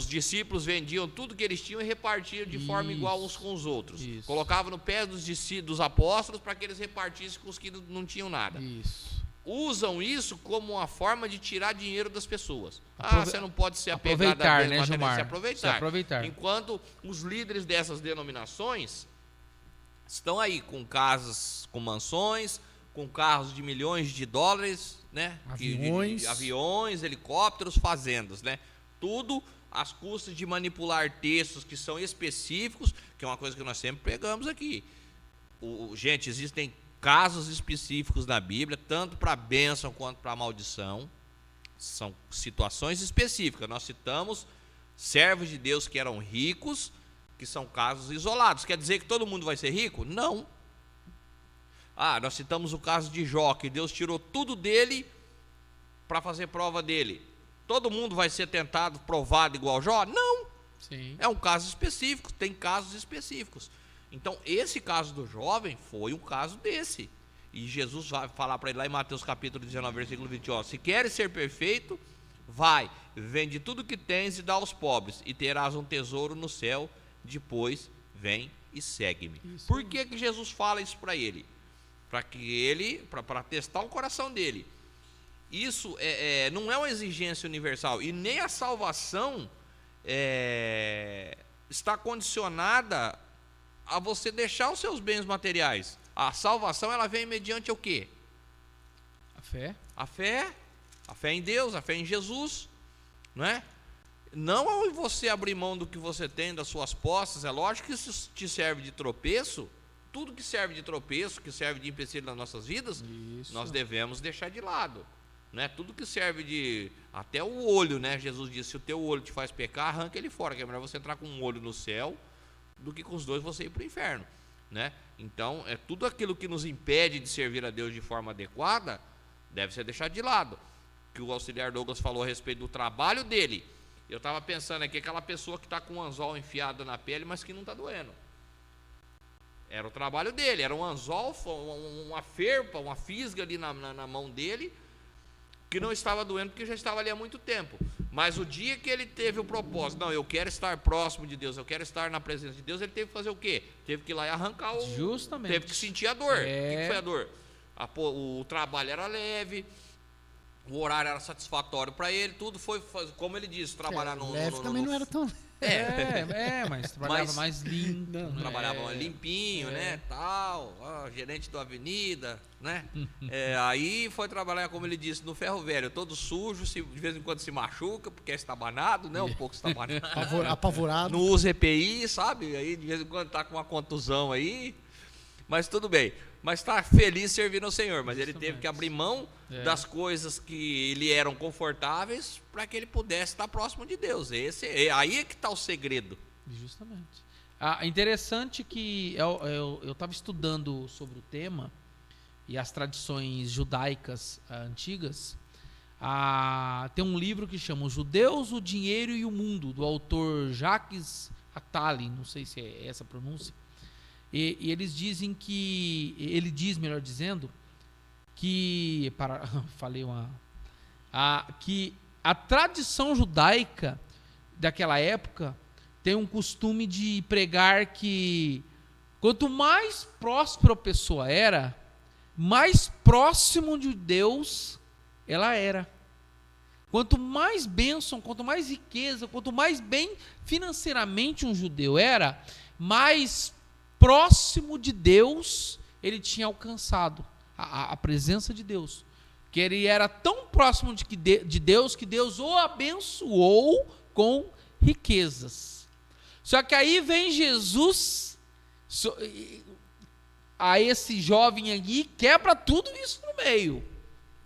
discípulos vendiam tudo que eles tinham e repartiam de forma igual uns com os outros. Colocavam no pé dos apóstolos para que eles repartissem com os que não tinham nada. Usam isso como uma forma de tirar dinheiro das pessoas. Você não pode se apegar aproveitar, né, Gilmar? Se aproveitar. Enquanto os líderes dessas denominações estão aí com casas, com mansões, com carros de milhões de dólares, né? Aviões, helicópteros, fazendas, né? Tudo às custas de manipular textos que são específicos, que é uma coisa que nós sempre pregamos aqui. Gente, existem casos específicos na Bíblia, tanto para a bênção quanto para a maldição. São situações específicas. Nós citamos servos de Deus que eram ricos, que são casos isolados. Quer dizer que todo mundo vai ser rico? Não. Nós citamos o caso de Jó, que Deus tirou tudo dele para fazer prova dele. Todo mundo vai ser tentado, provado igual Jó? Não. Sim. É um caso específico, tem casos específicos. Então, esse caso do jovem foi um caso desse. E Jesus vai falar para ele lá em Mateus capítulo 19, versículo 21, se queres ser perfeito, vai, vende tudo que tens e dá aos pobres, e terás um tesouro no céu, depois vem e segue-me. Por que Jesus fala isso para ele? para testar o coração dele. Isso não é uma exigência universal, e nem a salvação está condicionada a você deixar os seus bens materiais. A salvação, ela vem mediante o quê? A fé. A fé em Deus, a fé em Jesus, não é? Não ao você abrir mão do que você tem, das suas posses. É lógico que isso te serve de tropeço. Tudo que serve de tropeço, que serve de empecilho nas nossas vidas, nós devemos deixar de lado, né? Tudo que serve de... Até o olho, né? Jesus disse, se o teu olho te faz pecar, arranca ele fora, que é melhor você entrar com um olho no céu do que com os dois você ir para o inferno, né? Então, tudo aquilo que nos impede de servir a Deus de forma adequada, deve ser deixado de lado. Que o auxiliar Douglas falou a respeito do trabalho dele. Eu estava pensando aqui, aquela pessoa que está com um anzol enfiado na pele, mas que não está doendo. Era o trabalho dele, era um anzol, uma ferpa, uma fisga ali na mão dele, que não estava doendo porque já estava ali há muito tempo. Mas o dia que ele teve o propósito, não, eu quero estar próximo de Deus, eu quero estar na presença de Deus, ele teve que fazer o quê? Teve que ir lá e arrancar o... Justamente. Teve que sentir a dor. O que foi a dor? O trabalho era leve, o horário era satisfatório para ele, tudo foi, como ele disse, trabalhar no... Leve também não era tão... Mas trabalhava mais limpo. Trabalhava mais limpinho, né, tal, gerente da avenida, né, aí foi trabalhar, como ele disse, no ferro velho, todo sujo, de vez em quando se machuca, porque é estabanado, né, um pouco estabanado. Apavorado. Não usa EPI, sabe, aí de vez em quando tá com uma contusão aí, mas tudo bem. Mas está feliz servindo ao Senhor, mas ele teve que abrir mão das coisas que lhe eram confortáveis para que ele pudesse estar próximo de Deus. Aí é que está o segredo. Justamente. Interessante que eu estava estudando sobre o tema e as tradições judaicas antigas. Tem um livro que chama Os Judeus, o Dinheiro e o Mundo, do autor Jacques Attali, não sei se é essa a pronúncia. E eles dizem que, ele diz, melhor dizendo, que que a tradição judaica daquela época tem um costume de pregar que quanto mais próspera a pessoa era, mais próximo de Deus ela era. Quanto mais bênção, quanto mais riqueza, quanto mais bem financeiramente um judeu era, mais próximo de Deus ele tinha alcançado a presença de Deus, que ele era tão próximo de Deus que Deus o abençoou com riquezas. Só que aí vem Jesus a esse jovem aqui, quebra tudo isso no meio,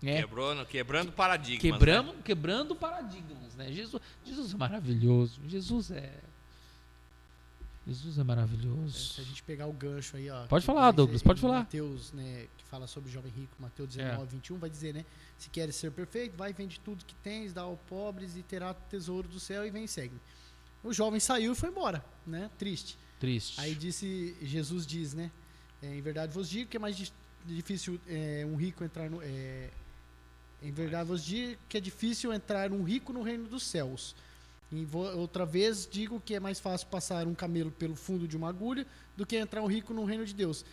né? Quebrando paradigmas, quebrando paradigmas, né? Jesus é maravilhoso. Jesus é maravilhoso. Se a gente pegar o gancho aí, ó. Pode falar, Douglas, pode falar. Mateus, né, que fala sobre o jovem rico, Mateus 19, 21, vai dizer, né? Se queres ser perfeito, vai, vende tudo que tens, dá aos pobres e terá tesouro do céu e vem e segue. O jovem saiu e foi embora, né? Triste. Aí Jesus diz, né? Em verdade vos digo que é mais difícil um rico entrar no... em verdade vos digo que é difícil entrar um rico no reino dos céus. E outra vez digo que é mais fácil passar um camelo pelo fundo de uma agulha do que entrar um rico no reino de Deus.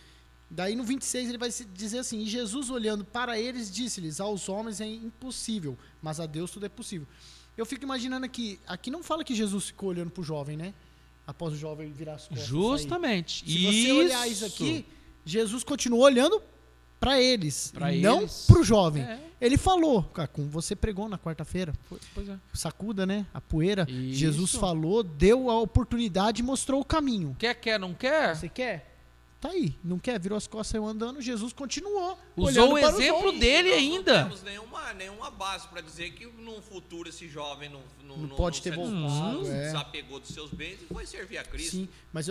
Daí no 26 ele vai dizer assim: e Jesus olhando para eles disse-lhes, aos homens é impossível, mas a Deus tudo é possível. Eu fico imaginando aqui não fala que Jesus ficou olhando para o jovem, né? Após o jovem virar as costas. Justamente. Se você olhar isso aqui, Jesus continuou olhando para eles, não para o jovem. Ele falou, como você pregou na quarta-feira, sacuda, né, a poeira. Isso. Jesus falou, deu a oportunidade e mostrou o caminho. Quer, não quer? Você quer? Tá aí, não quer? Virou as costas, saiu andando, Jesus continuou. Usou o exemplo dele ainda. Não temos nenhuma base para dizer que no futuro esse jovem não pode ter voltado. Se desapegou dos seus bens e foi servir a Cristo. Sim, mas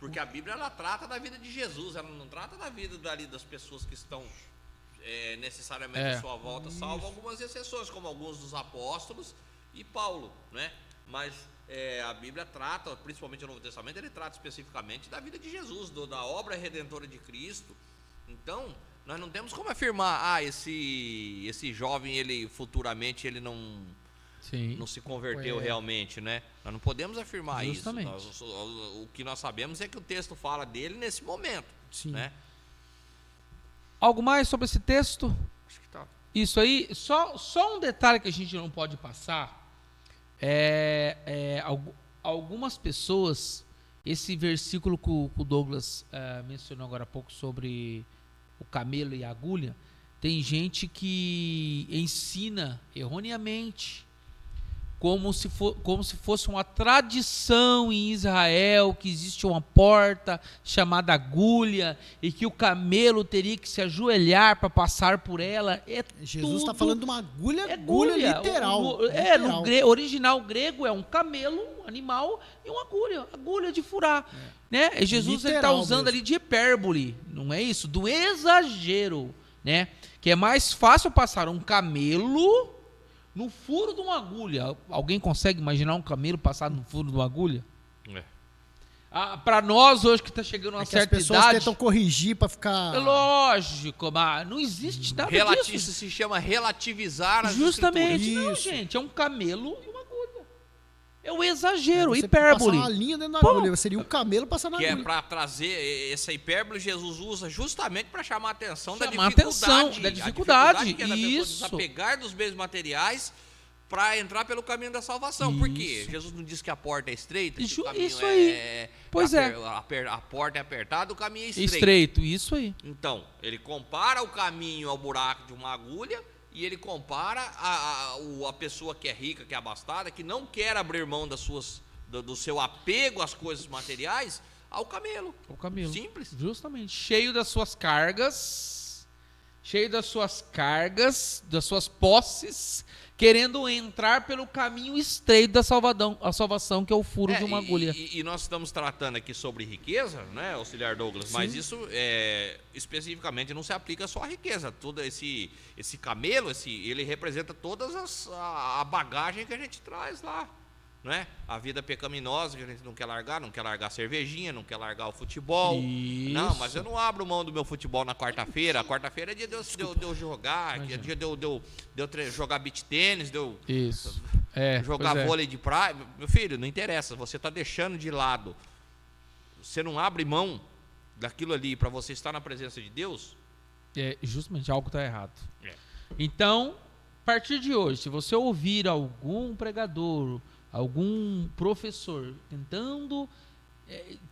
porque a Bíblia ela trata da vida de Jesus, ela não trata da vida das pessoas que estão necessariamente à sua volta, salvo algumas exceções, como alguns dos apóstolos e Paulo, né? Mas a Bíblia trata, principalmente o Novo Testamento, ele trata especificamente da vida de Jesus, da obra redentora de Cristo. Então, nós não temos como afirmar, esse jovem, ele futuramente, ele não se converteu realmente, né? Nós não podemos afirmar Justamente. Isso. O que nós sabemos é que o texto fala dele nesse momento, né? Algo mais sobre esse texto? Acho que tá. Isso aí, só um detalhe que a gente não pode passar algumas pessoas, esse versículo que o Douglas mencionou agora há pouco sobre o camelo e a agulha, tem gente que ensina erroneamente como se fosse uma tradição em Israel, que existe uma porta chamada agulha e que o camelo teria que se ajoelhar para passar por ela. Jesus está falando de uma agulha, agulha literal. No original grego é um camelo, um animal, e uma agulha de furar. Né? E Jesus está usando ali de hipérbole, não é isso? Do exagero, né? Que é mais fácil passar um camelo no furo de uma agulha. Alguém consegue imaginar um camelo passar no furo de uma agulha? Para nós hoje que está chegando uma certa idade... As pessoas tentam corrigir para ficar... Lógico, mas não existe nada disso. Isso se chama relativizar as Justamente, não, gente. É um camelo e uma agulha. É o exagero, hipérbole. Passar uma linha dentro da agulha. Seria um camelo passar na agulha. Que é para trazer essa hipérbole, Jesus usa justamente para chamar a atenção da dificuldade. Que é da pessoa desapegar dos bens materiais para entrar pelo caminho da salvação. Por quê? Jesus não disse que a porta é estreita, que o caminho isso aí. A porta é apertada, o caminho é estreito. Isso aí. Então, ele compara o caminho ao buraco de uma agulha. E ele compara a pessoa que é rica, que é abastada, que não quer abrir mão do seu apego às coisas materiais, ao camelo. O camelo. Simples. Justamente. Cheio das suas cargas, das suas posses, querendo entrar pelo caminho estreito da salvação, que é o furo de uma agulha. E nós estamos tratando aqui sobre riqueza, né, auxiliar Douglas? Sim. Mas isso especificamente não se aplica só à riqueza. Todo esse camelo, ele representa toda a bagagem que a gente traz lá. Né? A vida pecaminosa que a gente não quer largar a cervejinha, não quer largar o futebol. Isso. Não, mas eu não abro mão do meu futebol na quarta-feira. A quarta-feira é dia de eu jogar, é dia de eu jogar beach tênis, de eu jogar vôlei de praia. Meu filho, não interessa, você está deixando de lado. Você não abre mão daquilo ali para você estar na presença de Deus. Justamente, algo está errado. Então, a partir de hoje, se você ouvir algum pregador, algum professor tentando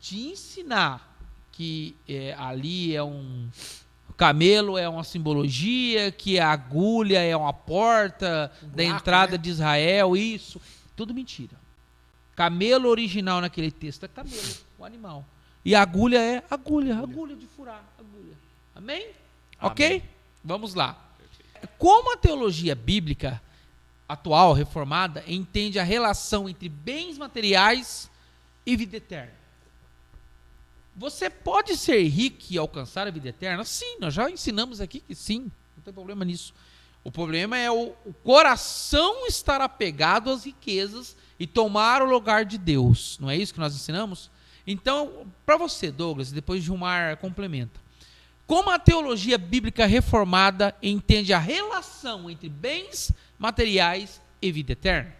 te ensinar que ali o camelo é uma simbologia, que a agulha é uma porta da entrada de Israel, isso, tudo mentira. Camelo original naquele texto é camelo, o animal. E a agulha é agulha de furar, agulha. Amém? Ok? Vamos lá. Como a teologia bíblica atual, reformada, entende a relação entre bens materiais e vida eterna? Você pode ser rico e alcançar a vida eterna? Sim, nós já ensinamos aqui que sim, não tem problema nisso. O problema é o coração estar apegado às riquezas e tomar o lugar de Deus. Não é isso que nós ensinamos? Então, para você, Douglas, depois Gilmar complementa. Como a teologia bíblica reformada entende a relação entre bens materiais e vida eterna?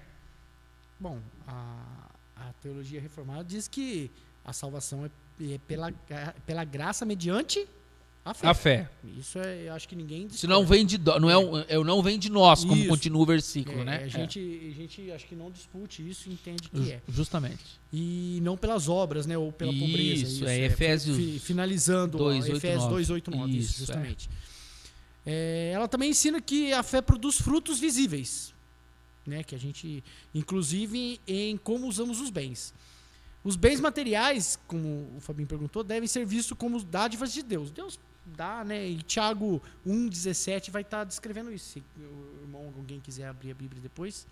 Bom, a teologia reformada diz que a salvação é pela graça mediante a fé. Isso eu acho que ninguém discorda. Isso não vem não vem de nós, como continua o versículo, né? A gente acho que não discute isso e entende que é. Justamente. E não pelas obras, né? Ou pela pobreza. Isso, Efésios finalizando, 2, Efésios 2, 8, 9. Isso, justamente. Ela também ensina que a fé produz frutos visíveis, né? Que a gente, inclusive, em como usamos os bens. Os bens materiais, como o Fabinho perguntou, devem ser vistos como dádivas de Deus. Deus dá, né? E Tiago 1,17 vai estar descrevendo isso. Se o irmão, alguém quiser abrir a Bíblia depois.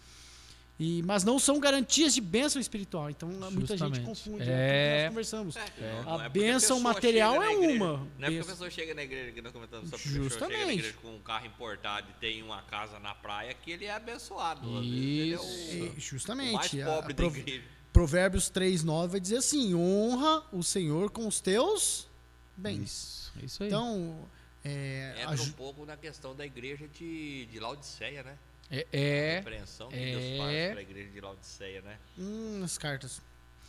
Mas não são garantias de bênção espiritual. Então, muita gente confunde. Nós conversamos. A bênção material é uma. Não é porque a pessoa chega na igreja, que nós comentamos sobre a pessoa chega na igreja com um carro importado e tem uma casa na praia, que ele é abençoado. Isso. Justamente. O mais pobre da igreja. Provérbios 3,9 vai dizer assim: honra o Senhor com os teus bens. Isso aí. Então, entra um pouco na questão da igreja de Laodiceia, né? A repreensão que Deus faz para a igreja de Laodiceia, né? As cartas.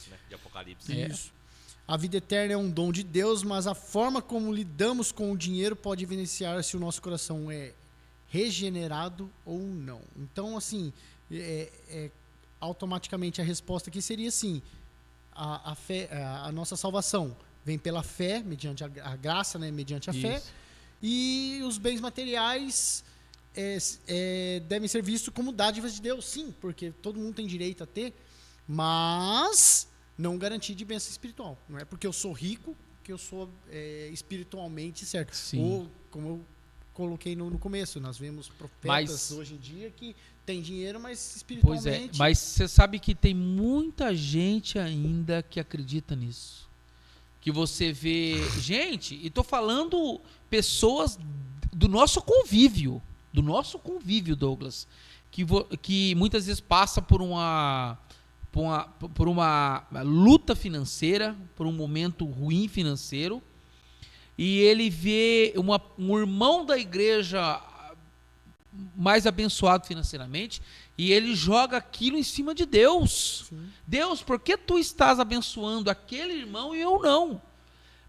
Né? De Apocalipse. Isso. A vida eterna é um dom de Deus, mas a forma como lidamos com o dinheiro pode evidenciar se o nosso coração é regenerado ou não. Então, assim, automaticamente a resposta aqui seria assim: a fé, a nossa salvação vem pela fé, mediante a graça, né, mediante a fé, e os bens materiais devem ser vistos como dádivas de Deus, sim, porque todo mundo tem direito a ter, mas não garantia de bênção espiritual. Não é porque eu sou rico que eu sou espiritualmente certo. Sim. Ou, como eu coloquei no começo, nós vemos profetas hoje em dia que tem dinheiro, mas espiritualmente... Pois é, mas você sabe que tem muita gente ainda que acredita nisso. Que você vê... Gente, e tô falando pessoas do nosso convívio, Douglas, que muitas vezes passa por uma luta financeira, por um momento ruim financeiro, e ele vê um irmão da igreja mais abençoado financeiramente, e ele joga aquilo em cima de Deus. Sim. Deus, por que tu estás abençoando aquele irmão e eu não?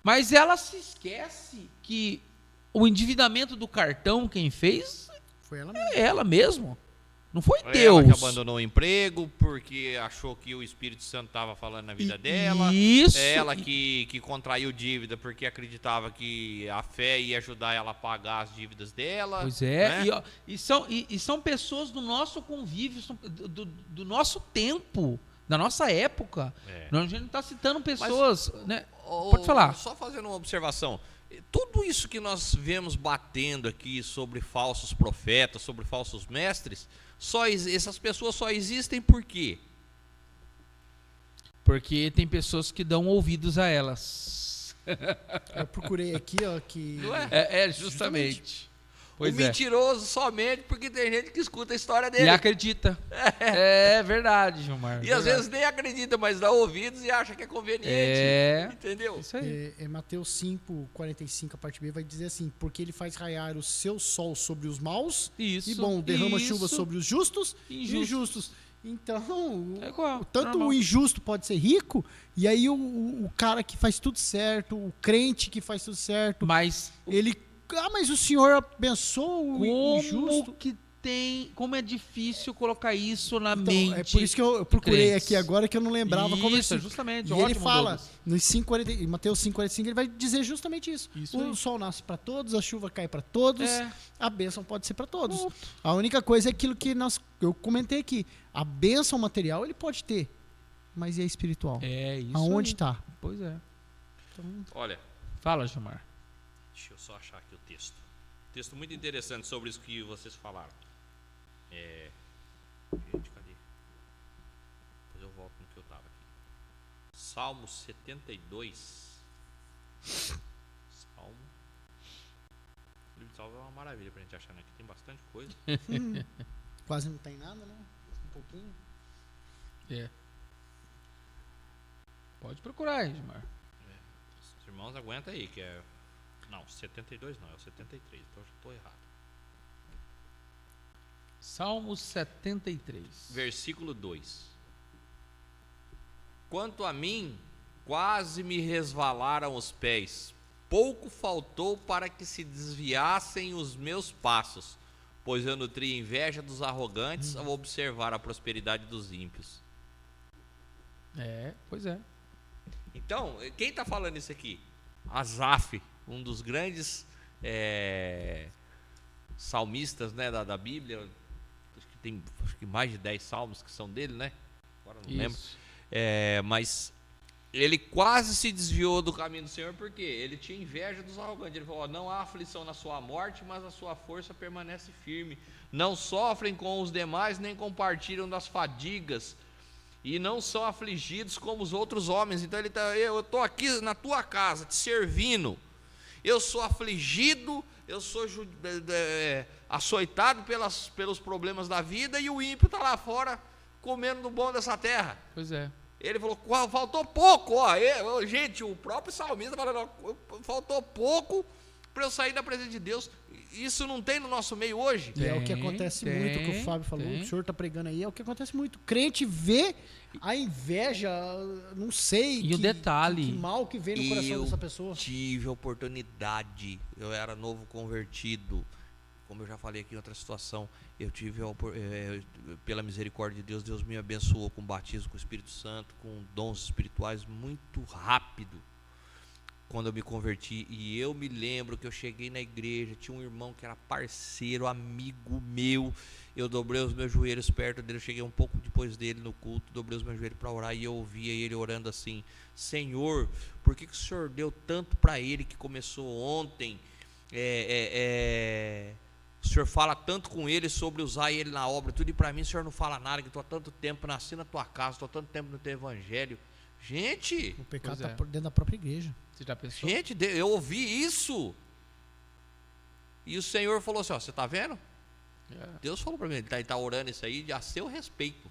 Mas ela se esquece que o endividamento do cartão, quem fez, Foi ela mesma. é ela mesmo. Não foi Ela Deus. que abandonou o emprego porque achou que o Espírito Santo estava falando na vida dela. Isso. Ela que contraiu dívida porque acreditava que a fé ia ajudar ela a pagar as dívidas dela. Pois é. Né? E são pessoas do nosso convívio, do nosso tempo, da nossa época. A gente não está citando pessoas... né? Pode falar. Só fazendo uma observação. Tudo isso que nós vemos batendo aqui sobre falsos profetas, sobre falsos mestres, essas pessoas só existem por quê? Porque tem pessoas que dão ouvidos a elas. Eu procurei aqui, ó, que... Não é? Justamente. O Pois é. mentiroso somente porque tem gente que escuta a história E dele. acredita. É verdade, Gilmar. E às vezes nem acredita, mas dá ouvidos e acha que é conveniente. Entendeu? Isso aí. Mateus 5, 45, a parte B, vai dizer assim: porque ele faz raiar o seu sol sobre os maus, Isso. e bom, derrama isso. chuva sobre os justos e Injustos. injustos. Então, É igual, tanto normal. o injusto pode ser rico, e aí o cara que faz tudo certo, o crente que faz tudo certo, Mas ele... mas o Senhor abençoa o injusto. como é difícil colocar isso na Então, mente. é por isso que eu procurei crentes. aqui agora, que eu não lembrava como Isso, ele... justamente. E Ótimo, ele fala, Douglas. nos 5:40, em Mateus 5,45, ele vai dizer justamente isso. Isso O aí. sol nasce para todos, a chuva cai para todos, É. a bênção pode ser para todos. Ponto. A única coisa é aquilo que eu comentei aqui. A bênção material ele pode ter, mas e a espiritual? É isso. Aonde aí. está? Pois é. Olha, Fala, Gilmar. deixa eu só achar aqui o texto. Texto muito interessante sobre isso que vocês falaram. Gente, cadê? Depois eu volto no que eu estava aqui. Salmo 72. Salmo. O livro de Salmo é uma maravilha pra gente achar, né? Aqui tem bastante coisa. Quase não tem nada, né? Um pouquinho. É. Pode procurar aí, Gilmar. Os irmãos aguentam aí, que é... Não, 72 não, é o 73, então eu já estou errado. Salmo 73. Versículo 2. Quanto a mim, quase me resvalaram os pés, pouco faltou para que se desviassem os meus passos, pois eu nutri inveja dos arrogantes ao observar a prosperidade dos ímpios. Pois é. Então, quem está falando isso aqui? Asaf, um dos grandes salmistas, né, da Bíblia. Acho que mais de 10 salmos que são dele, né? Agora não lembro. Mas ele quase se desviou do caminho do Senhor, porque ele tinha inveja dos arrogantes. Ele falou: não há aflição na sua morte, mas a sua força permanece firme. Não sofrem com os demais, nem compartilham das fadigas, e não são afligidos como os outros homens. Então eu estou aqui na tua casa te servindo, eu sou afligido, eu sou açoitado pelos problemas da vida, e o ímpio está lá fora comendo do bom dessa terra. Pois é. Ele falou: faltou pouco, gente, o próprio salmista falando: faltou pouco para eu sair da presença de Deus. isso não tem no nosso meio hoje? E é o que acontece muito, que o Fábio falou, o senhor está pregando aí, é o que acontece muito. Crente vê a inveja, não sei, E o detalhe, que mal que vem no coração dessa pessoa. Eu tive a oportunidade, eu era novo convertido, como eu já falei aqui em outra situação, eu tive, pela misericórdia de Deus, Deus me abençoou com batismo com o Espírito Santo, com dons espirituais muito rápido. Quando eu me converti, e eu me lembro que eu cheguei na igreja, tinha um irmão que era parceiro, amigo meu, eu dobrei os meus joelhos perto dele, eu cheguei um pouco depois dele no culto, dobrei os meus joelhos para orar, e eu ouvia ele orando assim: Senhor, por que o Senhor deu tanto para ele que começou ontem? O Senhor fala tanto com ele sobre usar ele na obra, tudo, e para mim o Senhor não fala nada, que estou há tanto tempo, nasci na tua casa, estou há tanto tempo no teu evangelho. Gente, o pecado está dentro da própria igreja. Você já pensou? Gente, eu ouvi isso. E o Senhor falou assim: ó, você está vendo? Deus falou para mim, ele tá orando isso aí a seu respeito.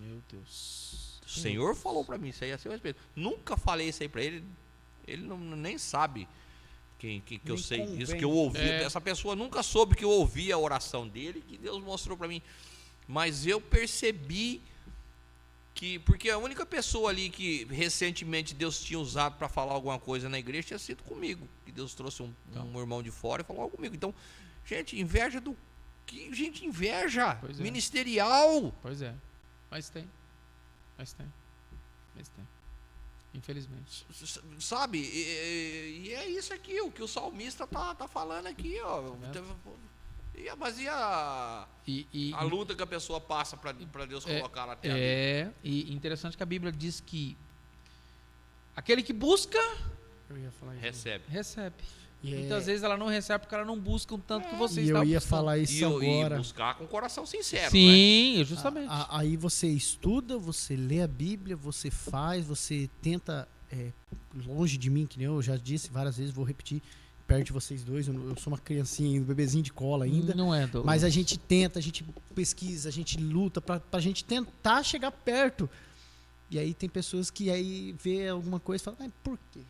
Meu Deus. O Senhor falou para mim isso aí a seu respeito. Nunca falei isso aí para ele. Ele nem sabe que eu sei disso, que eu ouvi. Essa pessoa nunca soube que eu ouvi a oração dele, que Deus mostrou para mim. Mas eu percebi porque a única pessoa ali que recentemente Deus tinha usado para falar alguma coisa na igreja tinha sido comigo, que Deus trouxe um irmão de fora e falou comigo. Então, gente, inveja do que gente inveja ministerial. Pois é, mas tem, infelizmente. Sabe, e é isso aqui, o que o salmista tá falando aqui, ó. Mas e a luta que a pessoa passa para Deus colocar na terra? E interessante que a Bíblia diz que aquele que busca, recebe. Muitas vezes ela não recebe porque ela não busca um tanto que você está buscando. E eu ia falar isso agora. E buscar com o coração sincero. Sim, né? Justamente. Aí você estuda, você lê a Bíblia, você faz, você tenta, longe de mim, que nem eu já disse várias vezes, vou repetir, perto de vocês dois, eu sou uma criancinha, um bebezinho de cola ainda. Não é, Douglas. Mas a gente tenta, a gente pesquisa, a gente luta pra gente tentar chegar perto. E aí tem pessoas que aí vê alguma coisa e falam, por quê?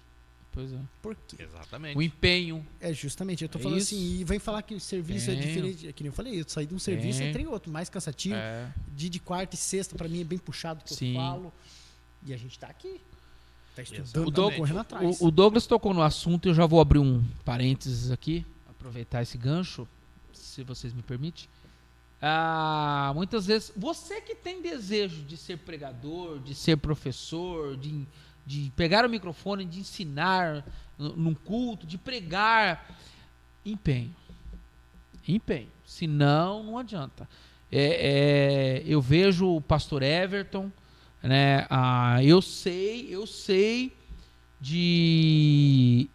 Pois é. Por quê? Exatamente. O empenho. Justamente, eu tô falando isso. assim, e vem falar que o serviço é diferente, que nem eu falei, eu saí de um serviço e entrei em outro, mais cansativo, de quarta e sexta pra mim é bem puxado, que eu falo, e a gente tá aqui, tá estudando, tá correndo atrás. O Douglas tocou no assunto, eu já vou abrir um parênteses aqui, aproveitar esse gancho, se vocês me permitem. Muitas vezes, você que tem desejo de ser pregador, de ser professor, de pegar o microfone, de ensinar num culto, de pregar, empenho. Senão, não adianta. Eu vejo o pastor Everton, né? Eu sei de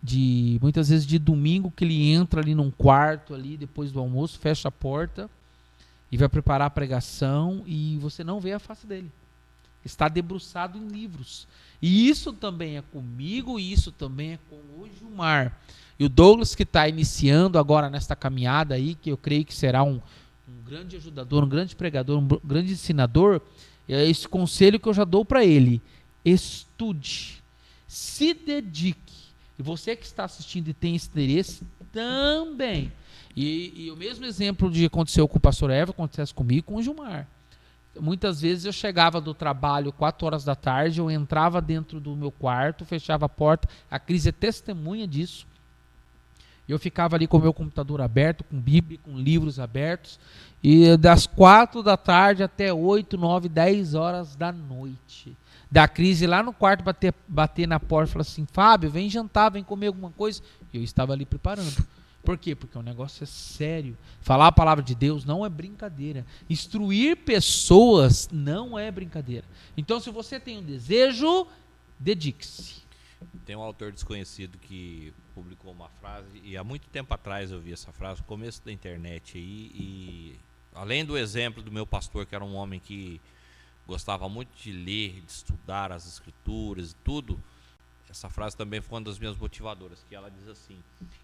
muitas vezes de domingo que ele entra ali num quarto ali depois do almoço, fecha a porta e vai preparar a pregação e você não vê a face dele. Está debruçado em livros. E isso também é comigo, e isso também é com o Gilmar. E o Douglas, que está iniciando agora nesta caminhada aí, que eu creio que será um grande ajudador, um grande pregador, um grande ensinador, é esse conselho que eu já dou para ele. Estude, se dedique. E você que está assistindo e tem esse interesse, também. E o mesmo exemplo de aconteceu com o pastor Eva, acontece comigo com o Gilmar. Muitas vezes eu chegava do trabalho 4 horas da tarde, eu entrava dentro do meu quarto, fechava a porta, a Cris é testemunha disso. Eu ficava ali com o meu computador aberto, com Bíblia, com livros abertos, e das 4 da tarde até 8, 9, 10 horas da noite. Da Cris ir lá no quarto bater na porta e falar assim, Fábio, vem jantar, vem comer alguma coisa. E eu estava ali preparando. Por quê? Porque o negócio é sério. Falar a palavra de Deus não é brincadeira. Instruir pessoas não é brincadeira. Então, se você tem um desejo, dedique-se. Tem um autor desconhecido que publicou uma frase, e há muito tempo atrás eu vi essa frase, no começo da internet aí, e além do exemplo do meu pastor, que era um homem que gostava muito de ler, de estudar as escrituras e tudo, essa frase também foi uma das minhas motivadoras, que ela diz assim: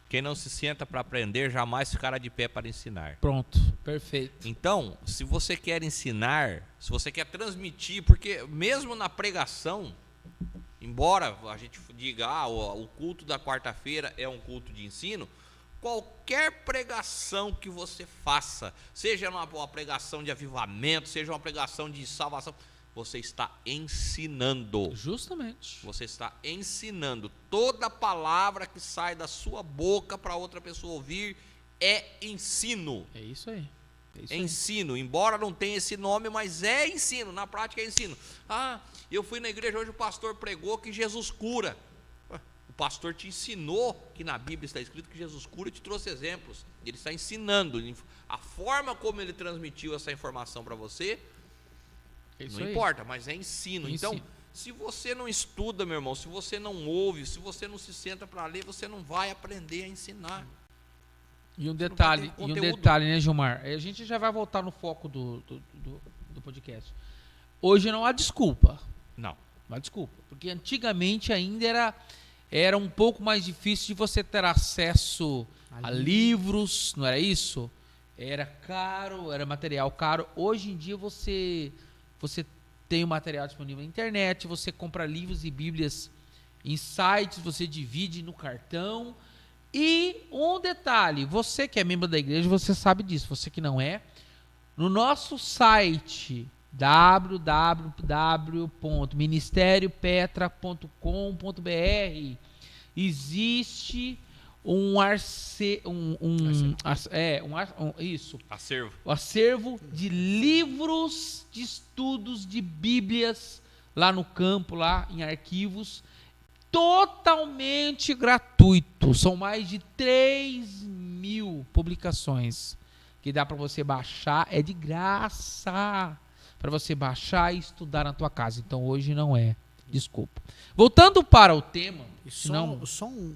quem não se senta para aprender, jamais ficará de pé para ensinar. Pronto, perfeito. Então, se você quer ensinar, se você quer transmitir, porque mesmo na pregação, embora a gente diga, o culto da quarta-feira é um culto de ensino, qualquer pregação que você faça, seja uma pregação de avivamento, seja uma pregação de salvação, você está ensinando. Justamente. Você está ensinando. Toda palavra que sai da sua boca para outra pessoa ouvir é ensino. É isso aí. É ensino, embora não tenha esse nome, mas é ensino, na prática é ensino. Ah, eu fui na igreja hoje, o pastor pregou que Jesus cura. O pastor te ensinou que na Bíblia está escrito que Jesus cura e te trouxe exemplos. Ele está ensinando. A forma como ele transmitiu essa informação para você, não importa, mas é ensino. Então, se você não estuda, meu irmão, se você não ouve, se você não se senta para ler, você não vai aprender a ensinar. E um detalhe, né, Gilmar? A gente já vai voltar no foco do podcast. Hoje não há desculpa. Não há desculpa. Porque antigamente ainda era um pouco mais difícil de você ter acesso a livros, não era isso? Era caro, era material caro. Hoje em dia você tem o material disponível na internet, você compra livros e bíblias em sites, você divide no cartão. E um detalhe, você que é membro da igreja, você sabe disso, você que não é, no nosso site www.ministériopetra.com.br existe um acervo de livros de estudos de bíblias lá no campo, lá em arquivos, totalmente gratuito. São mais de 3.000 publicações que dá para você baixar, é de graça para você baixar e estudar na tua casa. Então hoje não é, desculpa. Voltando para o tema,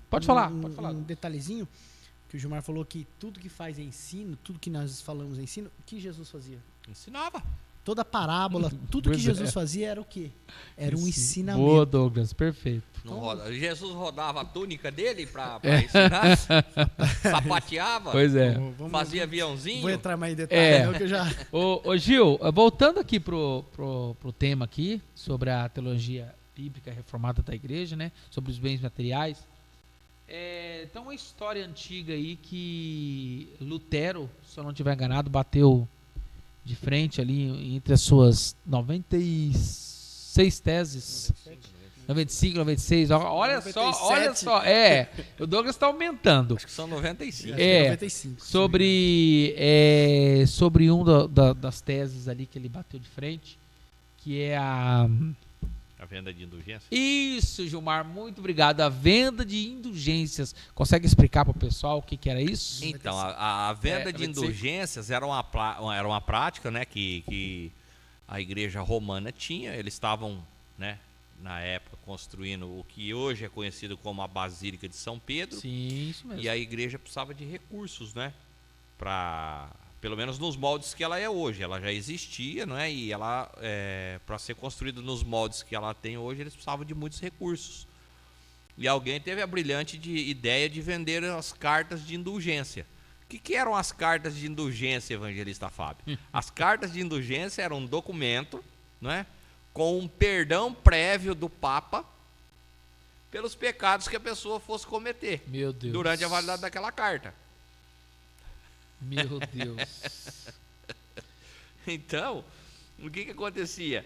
pode falar. Um detalhezinho que o Gilmar falou, que tudo que faz é ensino, tudo que nós falamos é ensino. O que Jesus fazia? Ensinava. Toda parábola, tudo que Jesus fazia era o quê? Era um ensinamento. Boa, Douglas, perfeito. Jesus rodava a túnica dele para ensinar, sapateava, pois é. Fazia aviãozinho. Vou entrar mais em detalhe, que eu já... Ô Gil, voltando aqui pro tema aqui, sobre a teologia bíblica reformada da igreja, né? Sobre os bens materiais. Então, uma história antiga aí que Lutero, se eu não estiver enganado, bateu de frente ali entre as suas 96 teses. 95, 96, olha 97. olha só, o Douglas está aumentando. Acho que são 95. 95. Sobre das teses ali que ele bateu de frente, que é a venda de indulgências. Isso, Gilmar, muito obrigado. A venda de indulgências. Consegue explicar para o pessoal o que era isso? Então, a venda de indulgências era uma prática, né, que a igreja romana tinha. Eles estavam, né, na época, construindo o que hoje é conhecido como a Basílica de São Pedro. Sim, isso mesmo. E a igreja precisava de recursos, né, pelo menos nos moldes que ela é hoje. Ela já existia, não é? E ela, para ser construída nos moldes que ela tem hoje, eles precisavam de muitos recursos. E alguém teve a brilhante ideia de vender as cartas de indulgência. O que eram as cartas de indulgência, evangelista Fábio? As cartas de indulgência eram um documento, não é, com um perdão prévio do Papa pelos pecados que a pessoa fosse cometer. Meu Deus. Durante a validade daquela carta. Meu Deus. Então, o que acontecia?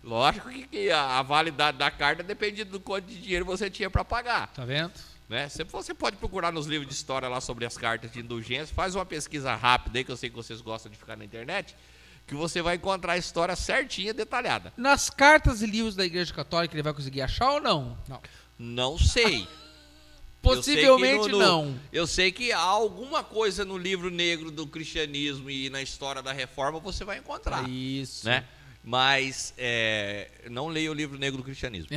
Lógico que a validade da carta dependia do quanto de dinheiro você tinha para pagar. Tá vendo? Né? Você pode procurar nos livros de história lá sobre as cartas de indulgência, faz uma pesquisa rápida aí, que eu sei que vocês gostam de ficar na internet, que você vai encontrar a história certinha, detalhada. Nas cartas e livros da Igreja Católica ele vai conseguir achar ou não? Não sei. Possivelmente não. Eu sei que há alguma coisa no livro negro do cristianismo e na história da reforma você vai encontrar. Isso. Né? Mas não leia o livro negro do cristianismo.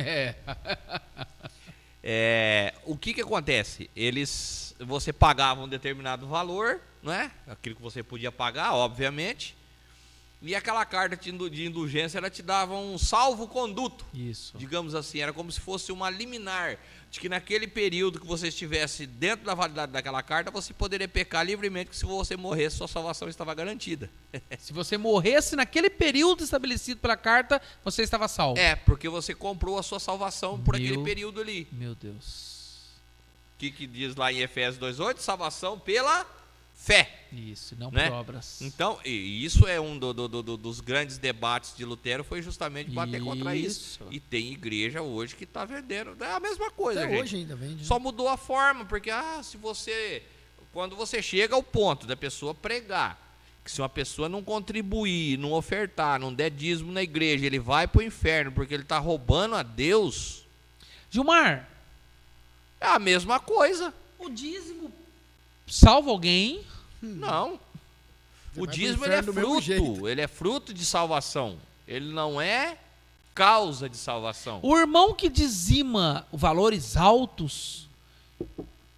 O que acontece? Você pagava um determinado valor, não é? Aquilo que você podia pagar, obviamente. E aquela carta de indulgência, ela te dava um salvo-conduto. Isso. Digamos assim, era como se fosse uma liminar de que naquele período que você estivesse dentro da validade daquela carta, você poderia pecar livremente, que se você morresse, sua salvação estava garantida. Se você morresse naquele período estabelecido pela carta, você estava salvo. Porque você comprou a sua salvação por aquele período ali. Meu Deus. que diz lá em Efésios 2:8? Salvação pela fé. Isso, não né? por obras. Então, e isso é um dos grandes debates de Lutero, foi justamente bater contra isso. E tem igreja hoje que está vendendo. É a mesma coisa, Até gente. hoje ainda vende. Só mudou a forma, porque quando você chega ao ponto da pessoa pregar, que se uma pessoa não contribuir, não ofertar, não der dízimo na igreja, ele vai para o inferno porque ele está roubando a Deus. Gilmar, É a mesma coisa. o dízimo salva alguém? Não. Você O vai pro dízimo ele é inferno do mesmo jeito. fruto, ele é fruto de salvação. Ele não é causa de salvação. O irmão que dizima valores altos,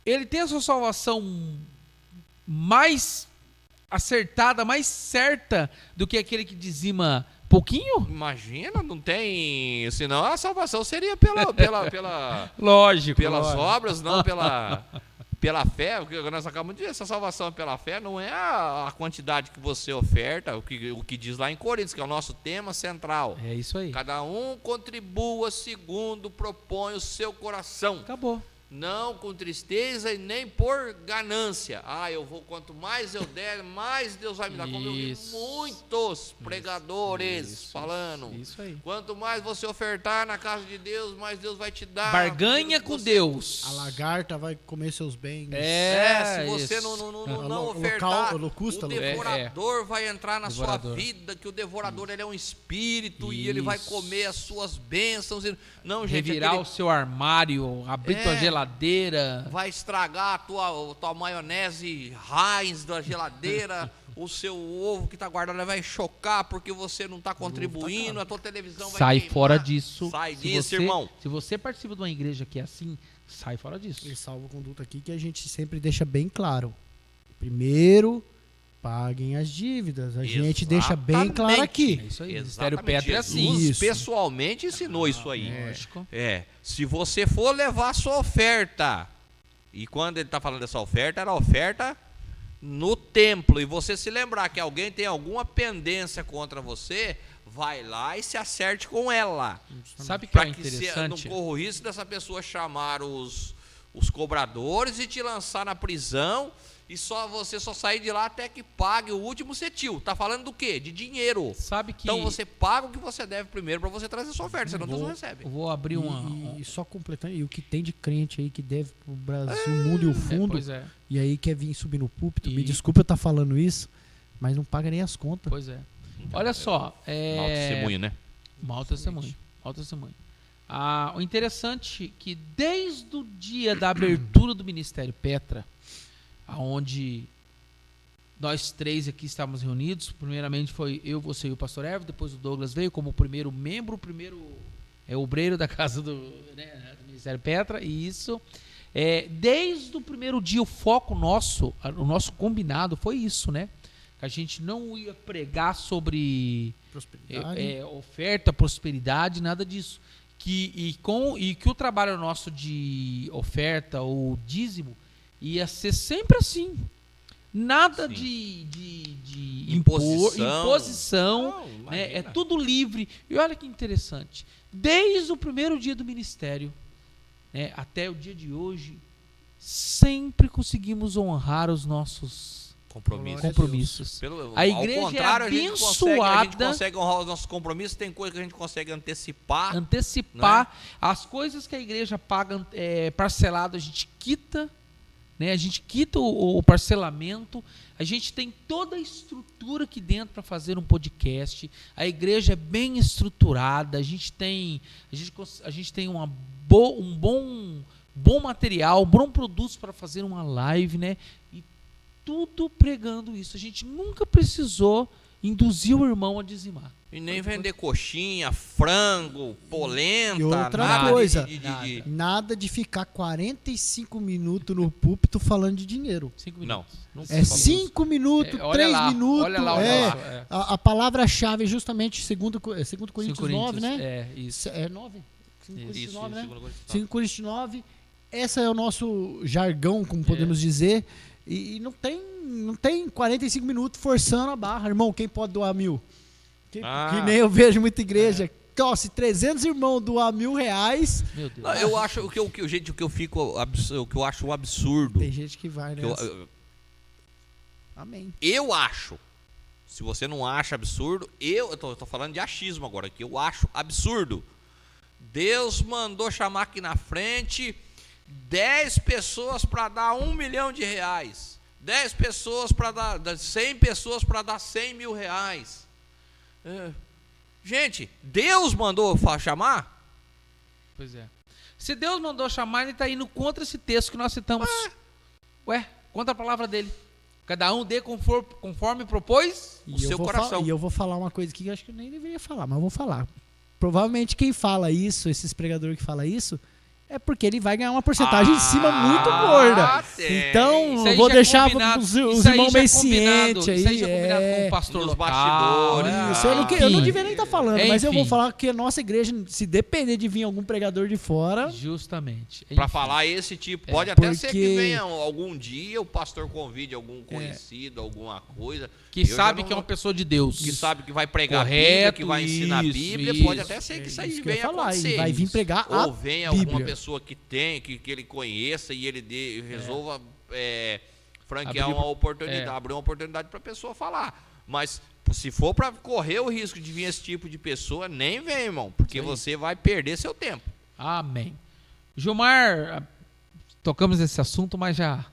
ele tem a sua salvação mais acertada, mais certa do que aquele que dizima pouquinho? Imagina, não tem. Senão a salvação seria pelas Lógico. obras, não pela fé. O que nós acabamos de dizer, essa salvação pela fé não é a quantidade que você oferta, o que diz lá em Coríntios, que é o nosso tema central. É isso aí. Cada um contribua segundo propõe o seu coração. Acabou. Não com tristeza e nem por ganância. Quanto mais eu der, mais Deus vai me dar. Como eu vi Isso. muitos pregadores falando. Isso aí. Quanto mais você ofertar na casa de Deus, mais Deus vai te dar. Barganha com Deus. A lagarta vai comer seus bens. Se você isso. não ofertar, holocausto, o devorador vai entrar na Devorador. sua vida, que o devorador ele é um espírito e ele vai Isso. comer as suas bênçãos. Não, gente, Revirar o seu armário, abrir tua geladeira. vai estragar a tua maionese Heinz da geladeira, o seu ovo que tá guardado vai chocar porque você não tá contribuindo, a tua televisão vai Sai queimar. fora disso. Sai Se disso, você- irmão. Se você participa de uma igreja que é assim, sai fora disso. E salvo-conduto aqui que a gente sempre deixa bem claro. Primeiro, paguem as dívidas. A gente deixa bem claro aqui. É isso aí. O Exatamente. Ministério Petra é assim. Jesus Isso. pessoalmente ensinou isso aí. Lógico. Se você for levar a sua oferta, e quando ele está falando dessa oferta, era a oferta no templo, e você se lembrar que alguém tem alguma pendência contra você, vai lá e se acerte com ela. Sabe o que Para é que não interessante? corra o risco dessa pessoa chamar os cobradores e te lançar na prisão, e você só sair de lá até que pague o último cetil. Tá falando do quê? De dinheiro. Sabe que Então você paga o que você deve primeiro para você trazer sua oferta, senão Deus não recebe. eu vou abrir uma... E só completando, e o que tem de crente aí que deve pro Brasil, o mundo e o fundo, Pois é, e aí quer vir subir no púlpito, me E- desculpa eu estar falando isso, mas não paga nem as contas. pois é. Olha só. Mau testemunho, né? Mau testemunho. Mau testemunho. O interessante é que desde o dia da abertura do Ministério Petra, aonde nós três aqui estávamos reunidos, primeiramente foi eu, você e o pastor Evo, depois o Douglas veio como primeiro membro, o primeiro obreiro da casa do Ministério Petra, e isso. Desde o primeiro dia, o foco nosso, o nosso combinado foi isso, né? A gente não ia pregar sobre Prosperidade. oferta, prosperidade, nada disso. Que o trabalho nosso de oferta ou dízimo ia ser sempre assim. Nada Sim. de Imposição. imposição, Não, né? É imagina. tudo livre. E olha que interessante. Desde o primeiro dia do ministério, né, até o dia de hoje, sempre conseguimos honrar os nossos compromissos. A igreja ao contrário, é a gente abençoada. consegue honrar os nossos compromissos, tem coisa que a gente consegue antecipar. Antecipar as coisas que a igreja paga parcelado, a gente quita, né? A gente quita o parcelamento. A gente tem toda a estrutura aqui dentro para fazer um podcast. A igreja é bem estruturada. A gente tem um bom material, um bom produto para fazer uma live, né? E tudo pregando isso. A gente nunca precisou induzir o irmão a dizimar. E nem vender coxinha, frango, polenta. E outra nada coisa, de- nada de ficar 45 minutos no púltito falando de dinheiro. 5 Não. minutos. Nunca É falou. 5 minutos, Olha 3 lá, minutos. olha lá. A palavra-chave é justamente segundo Coríntios 9, Coríntios, né? É, isso. É 9? 5 Coríntios Isso, 9, né? segundo coisa. 5 Coríntios 9. Esse é o nosso jargão, como podemos dizer. E não tem 45 minutos forçando a barra. Irmão, quem pode doar 1.000? Que nem eu vejo muita igreja. ó, se 300 irmãos doar R$1.000, Meu Deus. Não, eu acho o que eu acho um absurdo. tem gente que vai, né? que eu, Amém. eu acho. Se você não acha absurdo, eu tô falando de achismo agora, que eu acho absurdo. Deus mandou chamar aqui na frente 10 pessoas para dar R$1 milhão. 10 pessoas para dar 100 pessoas para dar R$100.000. Gente, Deus mandou chamar? Pois é. Se Deus mandou chamar, ele está indo contra esse texto que nós citamos. Ué, contra a palavra dele. Cada um dê conforme propôs o seu coração. E eu vou falar uma coisa que eu acho que eu nem deveria falar, mas eu vou falar. Provavelmente quem fala isso, esses pregadores que fala isso, é porque ele vai ganhar uma porcentagem em cima muito gorda. Tem. Então, Isso aí vou já é deixar combinado. os Isso aí irmãos já é meio combinado. cientes aí. Isso aí já é combinado com o pastor Nos local. bastidores. Isso, eu não Enfim. devia nem estar falando, mas eu vou Enfim. falar que a nossa igreja, se depender de vir algum pregador de fora, Justamente. Para Enfim. falar esse tipo, pode até ser que porque- venha algum dia o pastor convide algum conhecido, alguma coisa. Que Eu já sabe não- que é uma pessoa de Deus. Que sabe que vai pregar a Correto, Bíblia, que vai ensinar a isso, Bíblia, isso. pode até ser que isso aí isso que eu ia venha falar, acontecer. e vai vir pregar a Ou venha alguma Bíblia. pessoa que tem, que ele conheça e ele resolva franquear Abrir- uma oportunidade, abrir uma oportunidade para a pessoa falar. Mas se for para correr o risco de vir esse tipo de pessoa, nem vem, irmão, porque Isso aí. você vai perder seu tempo. Amém. Gilmar, tocamos nesse assunto, mas já.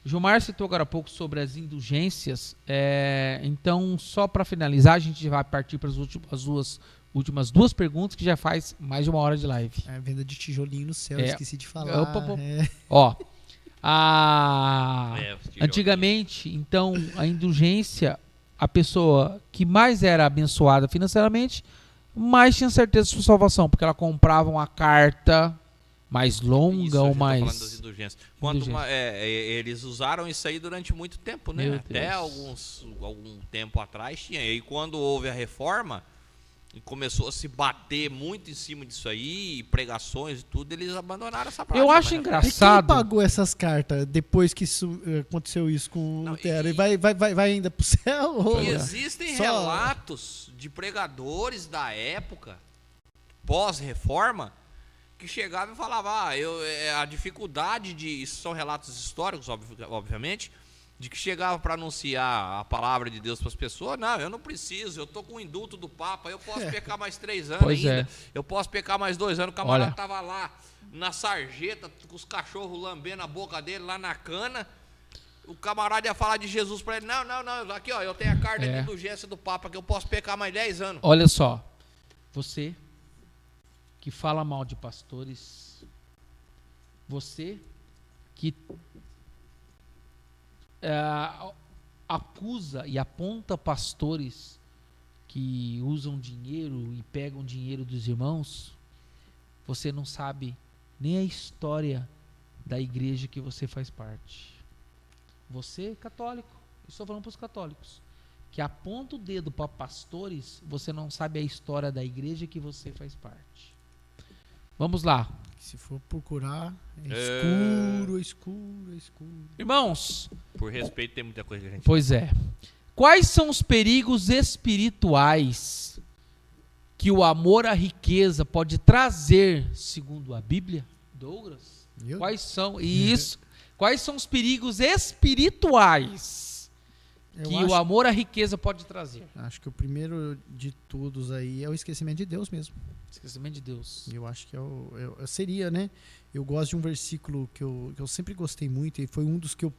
Gilmar citou agora há pouco sobre as indulgências. Então, só para finalizar, a gente vai partir para as últimas duas perguntas, que já faz mais de uma hora de live. é venda de tijolinho no céu, É. esqueci de falar. Opa, opa. É. Ó, Os tijolos. antigamente, então, a indulgência, a pessoa que mais era abençoada financeiramente, mais tinha certeza de sua salvação, porque ela comprava uma carta mais longa Isso, a ou gente tá falando das mais... indulgências. Indulgência. Eles usaram isso aí durante muito tempo, né? Meu Até Deus. algum tempo atrás tinha. E aí quando houve a reforma e começou a se bater muito em cima disso aí, e pregações e tudo, eles abandonaram essa prática. Eu acho mas- E quem engraçado... pagou essas cartas depois que aconteceu isso com Não, o Lutero? e- vai ainda pro céu? Ou... E existem Só- relatos de pregadores da época, pós-reforma, que chegavam e falavam, a dificuldade de... Isso são relatos históricos, obviamente, de que chegava para anunciar a palavra de Deus para as pessoas. Não, eu não preciso, eu estou com o indulto do Papa, eu posso pecar mais 3 anos Pois ainda, é. eu posso pecar mais 2 anos. O camarada Olha. estava lá na sarjeta, com os cachorros lambendo a boca dele lá na cana. O camarada ia falar de Jesus para ele. Não, aqui ó, eu tenho a carta de indulgência do Papa, que eu posso pecar mais 10 anos. Olha só, você que fala mal de pastores, você que acusa e aponta pastores que usam dinheiro e pegam dinheiro dos irmãos, você não sabe nem a história da igreja que você faz parte. Você, católico, eu estou falando para os católicos, que aponta o dedo para pastores, você não sabe a história da igreja que você faz parte. Vamos lá. Se for procurar, é escuro. Irmãos, Por respeito, tem muita coisa que a gente... pois é. Quais são os perigos espirituais que o amor à riqueza pode trazer, segundo a Bíblia? Douglas? Eu- Quais são? Isso. Quais são os perigos espirituais eu que acho, o amor à riqueza pode trazer? acho que o primeiro de todos aí é o esquecimento de Deus mesmo. Esquecimento de Deus. Eu acho que seria, né? Eu gosto de um versículo que eu sempre gostei muito, e foi um dos que eu,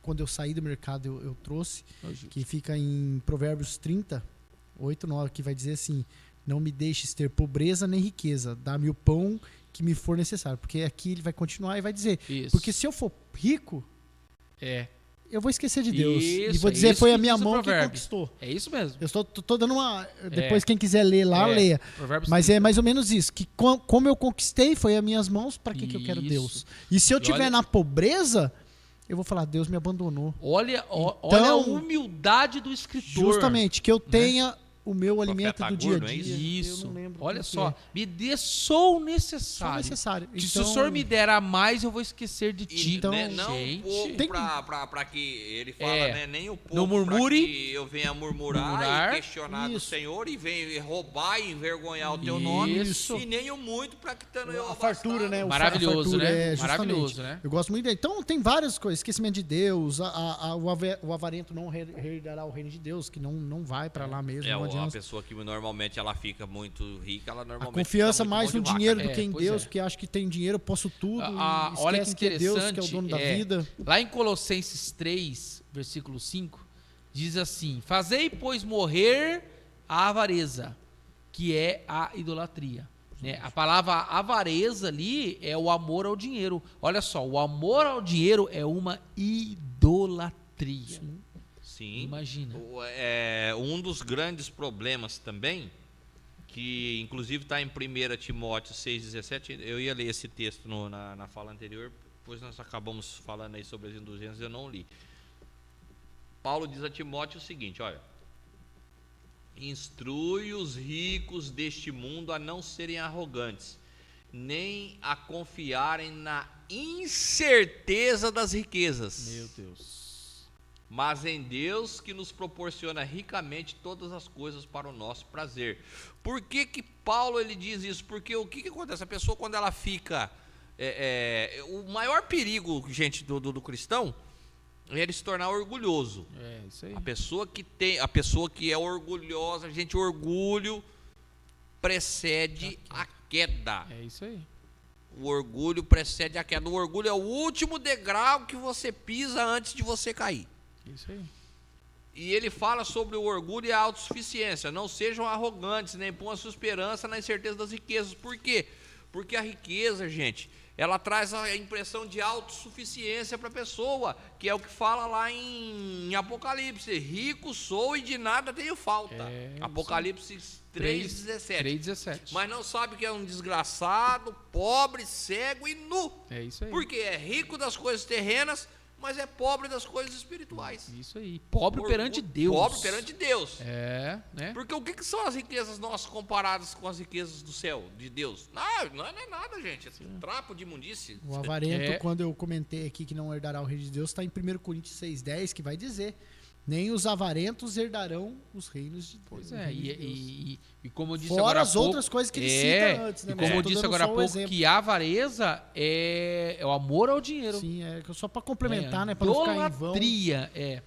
quando eu saí do mercado, eu trouxe, que fica em Provérbios 30, 8, 9, que vai dizer assim: não me deixes ter pobreza nem riqueza, dá-me o pão que me for necessário. Porque aqui ele vai continuar e vai dizer, Isso. porque se eu for rico, eu vou esquecer de Deus. E Isso, vou é dizer, isso foi que a minha diz o mão que provérbio. conquistou. É isso mesmo. Eu tô dando uma... Depois, quem quiser ler lá, leia. Provérbios Mas 30. é mais ou menos isso, que como eu conquistei, foi as minhas mãos, para que eu quero Isso. Deus? E se eu E tiver olha- na pobreza, eu vou falar, Deus me abandonou. Olha a Então, humildade do escritor. Justamente, que eu tenha o meu alimento do dia a Agur, não é dia. Isso. Eu não lembro Olha quem só, que me dê só o é. Só necessário. necessário. Que se o senhor me der a mais, eu vou esquecer de ti. Então, né, não gente. um pouco Tem- pra que ele fala, É. né? Nem o pouco Não murmure. pra que eu venha murmurar Murmurar. e questionar do Isso. Senhor e venha roubar e envergonhar o teu nome. Isso. E nem o muito pra que estando eu A fartura, né? Maravilhoso, a fartura, né? justamente. Maravilhoso, né? Eu gosto muito dele. Então, tem várias coisas. Esquecimento de Deus, o avarento não herdará o reino de Deus, que não vai pra lá mesmo. É, não a adianta. pessoa que normalmente ela fica muito rica, ela A normalmente confiança fica muito mais mão no de vaca, dinheiro né? do que em pois Deus, é. porque acha que tem dinheiro, eu posso tudo. Ah, E olha que esquece que é Deus que é o interessante, dono da vida. Lá em Colossenses 3, versículo 5, diz assim: fazei, pois, morrer a avareza, que é a idolatria. Né? A palavra avareza ali é o amor ao dinheiro. Olha só, o amor ao dinheiro é uma idolatria. Sim. Imagina. Um dos grandes problemas também, que inclusive está em 1 Timóteo 6,17, eu ia ler esse texto na fala anterior, depois nós acabamos falando aí sobre as indulgências, eu não li. Paulo diz a Timóteo o seguinte, olha: instrui os ricos deste mundo a não serem arrogantes, nem a confiarem na incerteza das riquezas. Meu Deus. Mas em Deus que nos proporciona ricamente todas as coisas para o nosso prazer. Por que que Paulo ele diz isso? Porque o que acontece? A pessoa, quando ela fica... o maior perigo, gente, do cristão é ele se tornar orgulhoso. É, isso aí. A pessoa que é orgulhosa, gente, o orgulho precede a queda. É isso aí. O orgulho precede a queda. O orgulho é o último degrau que você pisa antes de você cair. Isso aí. E ele fala sobre o orgulho e a autossuficiência. Não sejam arrogantes, nem ponham a sua esperança na incerteza das riquezas. Por quê? Porque a riqueza, gente, ela traz a impressão de autossuficiência para a pessoa, que é o que fala lá em Apocalipse: rico sou e de nada tenho falta. Apocalipse 3,17. 3,17. Mas não sabe que é um desgraçado, pobre, cego e nu. É isso aí. Porque é rico das coisas terrenas, mas é pobre das coisas espirituais. Isso aí. Pobre Orgulho- perante Deus. Pobre perante Deus. É, né? Porque o que são as riquezas nossas comparadas com as riquezas do céu, de Deus? Não é nada, gente. É trapo de imundície. O avarento, É. quando eu comentei aqui que não herdará o reino de Deus, está em 1 Coríntios 6,10, que vai dizer: nem os avarentos herdarão os reinos de Deus. Pois o é, reino de Deus. e como eu disse Fora agora há as pouco, outras coisas que ele cita antes, né? E Mas como eu eu tô disse dando agora há só o pouco, exemplo. que a avareza é o amor ao dinheiro. Sim, só para complementar, né? Para não ficar em vão. Idolatria,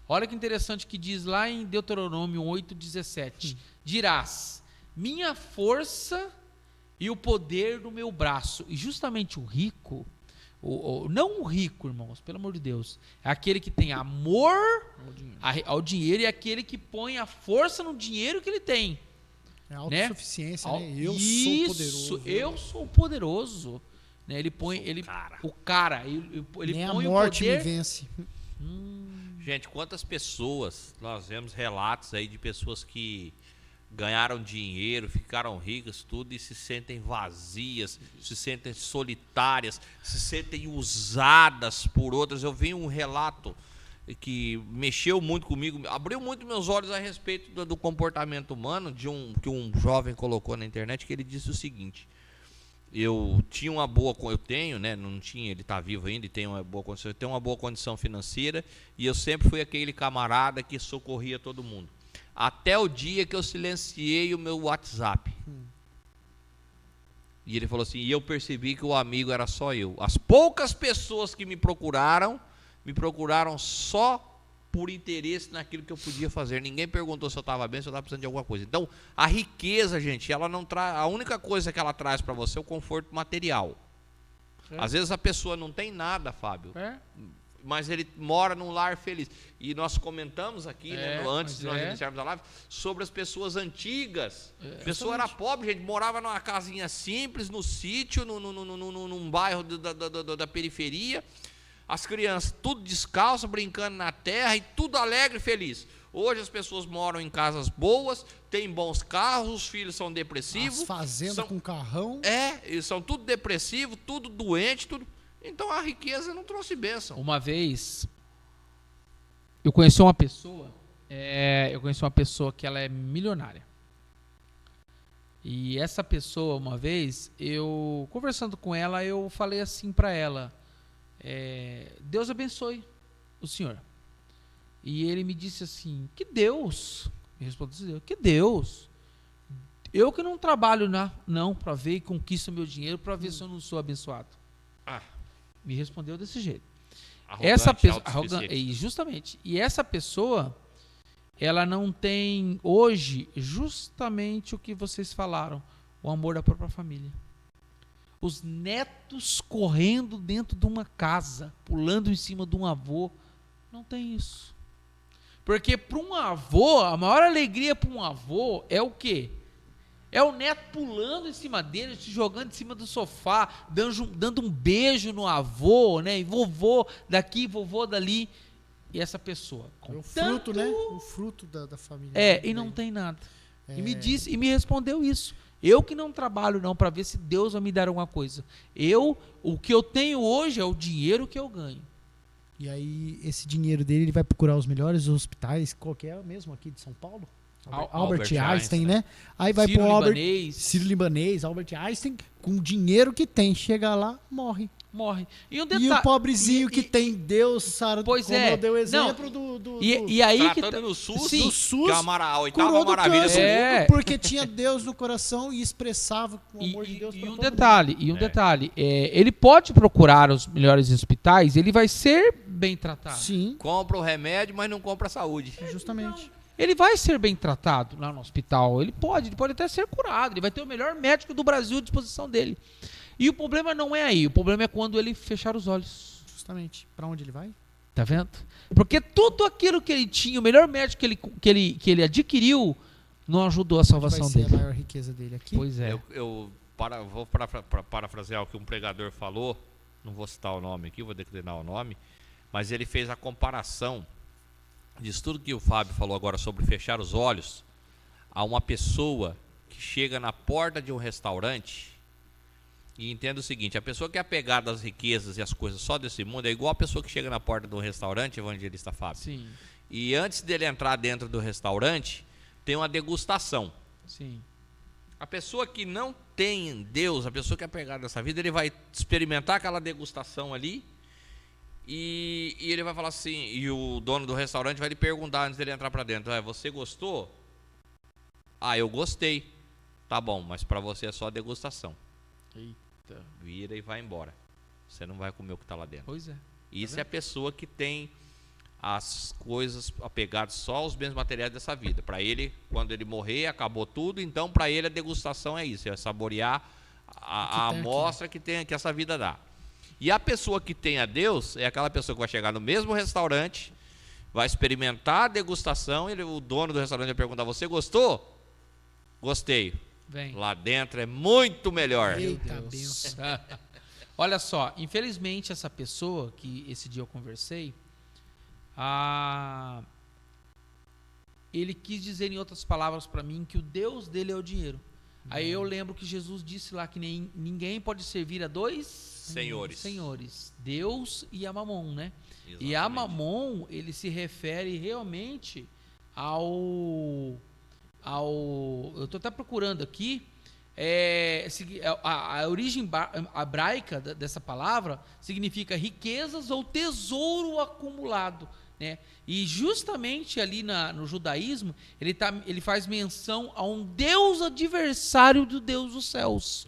Olha que interessante que diz lá em Deuteronômio 8,17. Dirás: minha força e o poder do meu braço. E justamente o rico, não o rico, irmãos, pelo amor de Deus, é aquele que tem amor ao dinheiro e é aquele que põe a força no dinheiro que ele tem. É autossuficiência, né? Eu Isso, sou poderoso. eu sou poderoso. Né? Ele põe, ele Nem a põe o morte me poder. vence. Gente, quantas pessoas, nós vemos relatos aí de pessoas que ganharam dinheiro, ficaram ricas, tudo, e se sentem vazias, se sentem solitárias, se sentem usadas por outras. Eu vi um relato que mexeu muito comigo, abriu muito meus olhos a respeito do comportamento humano, que um jovem colocou na internet, que ele disse o seguinte: eu tinha eu tenho, né, não tinha, ele está vivo ainda e tem uma boa condição, eu tenho uma boa condição financeira, e eu sempre fui aquele camarada que socorria todo mundo. Até o dia que eu silenciei o meu WhatsApp. E ele falou assim, e eu percebi que o amigo era só eu. As poucas pessoas que me procuraram só por interesse naquilo que eu podia fazer. Ninguém perguntou se eu estava bem, se eu estava precisando de alguma coisa. Então, a riqueza, gente, ela não traz. A única coisa que ela traz para você é o conforto material. Às vezes a pessoa não tem nada, Fábio, mas ele mora num lar feliz. E nós comentamos aqui, né, antes de nós iniciarmos a live, sobre as pessoas antigas. A pessoa era pobre, gente, morava numa casinha simples, no sítio, num bairro da periferia. As crianças tudo descalço, brincando na terra e tudo alegre e feliz. Hoje as pessoas moram em casas boas, têm bons carros, os filhos são depressivos. As fazendas com carrão. Eles são tudo depressivos, tudo doente, tudo. Então a riqueza não trouxe bênção. Uma vez, eu conheci uma pessoa eu conheci uma pessoa que ela é milionária. E essa pessoa, uma vez, eu conversando com ela, eu falei assim pra ela, Deus abençoe o senhor. E ele me disse assim, que Deus? Me respondeu assim, que Deus? Eu que não trabalho não pra ver e conquisto meu dinheiro pra ver se eu não sou abençoado. Me respondeu desse jeito. Arrogante, Essa pessoa, autossuficiente. justamente. E essa pessoa, ela não tem hoje justamente o que vocês falaram, o amor da própria família. Os netos correndo dentro de uma casa, pulando em cima de um avô, não tem isso. Porque para um avô, a maior alegria para um avô é o quê? É o neto pulando em cima dele, se jogando em cima do sofá, dando um beijo no avô, né? E vovô daqui, vovô dali. E essa pessoa. É o fruto, né? O fruto da família. E não tem nada. E me disse, e me respondeu isso. Eu que não trabalho não para ver se Deus vai me dar alguma coisa. O que eu tenho hoje é o dinheiro que eu ganho. E aí, esse dinheiro dele, ele vai procurar os melhores hospitais, qualquer mesmo aqui de São Paulo. Albert Einstein, né? Aí vai pro Sírio-Libanês, Albert Einstein, com o dinheiro que tem, chega lá, morre. E o pobrezinho que tem Deus, Sara, pois como eu dei o exemplo E aí que tratando no SUS, sim, no SUS, que é a oitava curou do maravilha do câncer, mundo. porque tinha Deus no coração e expressava o amor de Deus para todo mundo. Detalhe, ele pode procurar os melhores hospitais, ele vai ser bem tratado. Sim. Compra o remédio, mas não compra a saúde. Justamente. Ele vai ser bem tratado lá no hospital, ele pode até ser curado, ele vai ter o melhor médico do Brasil à disposição dele. E o problema não é aí, o problema é quando ele fechar os olhos. Justamente. Para onde ele vai? Tá vendo? Porque tudo aquilo que ele tinha, o melhor médico que ele adquiriu, não ajudou a salvação dele. Vai ser a maior riqueza dele aqui? Pois é. Eu vou parafrasear o que um pregador falou, não vou citar o nome aqui, vou declinar o nome, mas ele fez a comparação disso tudo que o Fábio falou agora sobre fechar os olhos a uma pessoa que chega na porta de um restaurante e entenda o seguinte: a pessoa que é apegada às riquezas e às coisas só desse mundo é igual a pessoa que chega na porta de um restaurante, evangelista Fábio. Sim. E antes dele entrar dentro do restaurante, tem uma degustação. Sim. A pessoa que não tem Deus, a pessoa que é apegada nessa vida, ele vai experimentar aquela degustação ali e ele vai falar assim, e o dono do restaurante vai lhe perguntar antes dele entrar para dentro: você gostou? Eu gostei. Tá bom, mas para você é só degustação. Eita. Vira e vai embora. Você não vai comer o que está lá dentro. Pois é. Isso é a pessoa que tem as coisas apegadas só aos bens materiais dessa vida. Para ele, quando ele morrer, acabou tudo. Então, para ele, a degustação é isso: é saborear a amostra que essa vida dá. E a pessoa que tem a Deus é aquela pessoa que vai chegar no mesmo restaurante, vai experimentar a degustação, o dono do restaurante vai perguntar: você gostou? Gostei. Vem. Lá dentro é muito melhor. Eita, Deus. Olha só, infelizmente essa pessoa que esse dia eu conversei, ele quis dizer em outras palavras para mim que o Deus dele é o dinheiro. Aí eu lembro que Jesus disse lá que ninguém pode servir a dois senhores, Deus e a Mamon, né? Exatamente. E a Mamon, ele se refere realmente eu estou até procurando aqui, a origem hebraica dessa palavra significa riquezas ou tesouro acumulado, né? E justamente ali no judaísmo ele faz menção a um Deus adversário do Deus dos céus.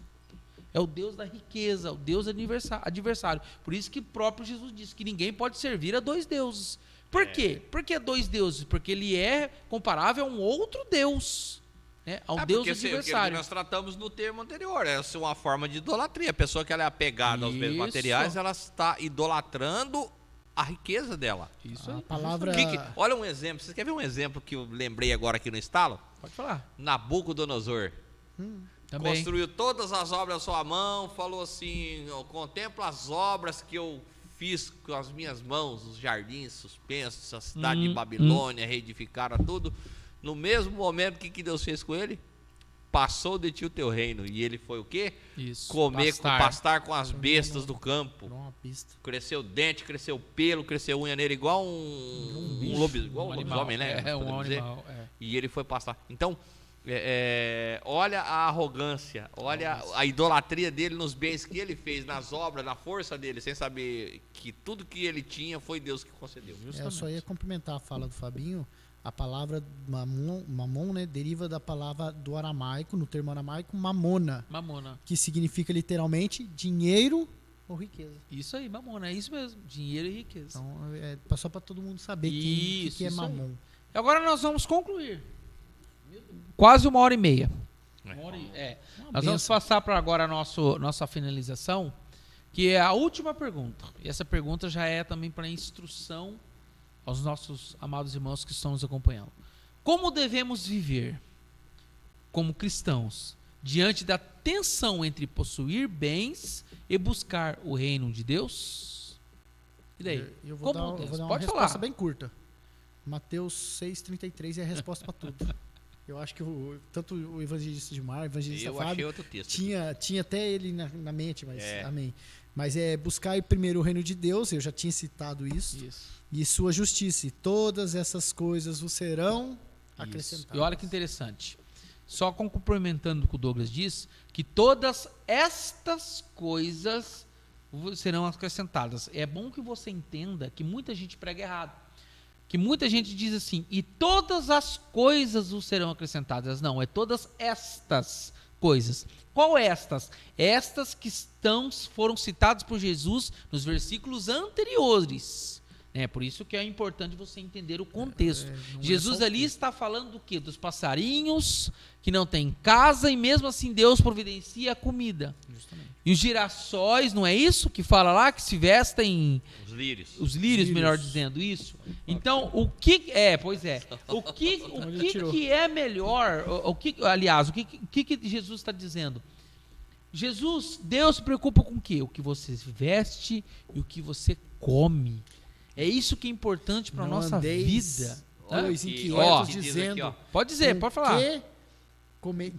É o Deus da riqueza, o Deus adversário. Por isso que próprio Jesus disse que ninguém pode servir a dois deuses. Por quê? Por que dois deuses? Porque ele é comparável a um outro Deus, né? A um Deus adversário. Que nós tratamos no termo anterior, é uma forma de idolatria. A pessoa que ela é apegada aos bens materiais, ela está idolatrando a riqueza dela. Isso aí. A palavra... Olha um exemplo, você quer ver um exemplo que eu lembrei agora aqui no estalo? Pode falar. Nabucodonosor. Também. Construiu todas as obras à sua mão, falou assim: contempla as obras que eu fiz com as minhas mãos, os jardins suspensos, a cidade de Babilônia, reedificaram tudo. No mesmo momento, o que Deus fez com ele? passou de ti o teu reino. E ele foi o quê? Isso. Pastar com as bestas do campo. Por uma pista. Cresceu dente, cresceu pelo, cresceu unha nele, igual um lobisomem, né? É, um podemos dizer. animal. É. E ele foi pastar. Então, olha a arrogância, olha a idolatria dele nos bens que ele fez, nas obras, na força dele, sem saber que tudo que ele tinha foi Deus que concedeu. Eu só ia complementar a fala do Fabinho. A palavra mamon, né, deriva da palavra do aramaico, no termo aramaico, mamona, que significa literalmente dinheiro ou riqueza. Isso aí, mamona, é isso mesmo, dinheiro e riqueza. Então, só para todo mundo saber o que é mamon. Aí. Agora nós vamos concluir. Quase 1h30. Nós vamos passar para agora a nossa finalização, que é a última pergunta. E essa pergunta já é também para instrução aos nossos amados irmãos que estão nos acompanhando. Como devemos viver como cristãos diante da tensão entre possuir bens e buscar o reino de Deus? E daí? Eu vou dar uma resposta bem curta. Mateus 6,33 é a resposta para tudo. Eu acho que tanto o evangelista Gilmar, o evangelista Fábio, tinha até ele na mente, mas amém. Mas buscar primeiro o reino de Deus, eu já tinha citado isso. E sua justiça, e todas essas coisas vos serão acrescentadas. E olha que interessante. Só complementando o que o Douglas diz, que todas estas coisas serão acrescentadas. É bom que você entenda que muita gente prega errado. Que muita gente diz assim, e todas as coisas vos serão acrescentadas. Não, é todas estas coisas. Qual estas? Estas que foram citadas por Jesus nos versículos anteriores. Por isso que é importante você entender o contexto. Jesus ali está falando do quê? Dos passarinhos que não têm casa e mesmo assim Deus providencia a comida. Justamente. E os girassóis, não é isso que fala lá? Que se vestem... Os lírios, melhor dizendo isso. Então, o que é melhor... Aliás, o que Jesus está dizendo? Deus se preocupa com o quê? O que você veste e o que você come. É isso que é importante para a nossa vida. Pois inquietos dizendo... Aqui, pode dizer, pode falar.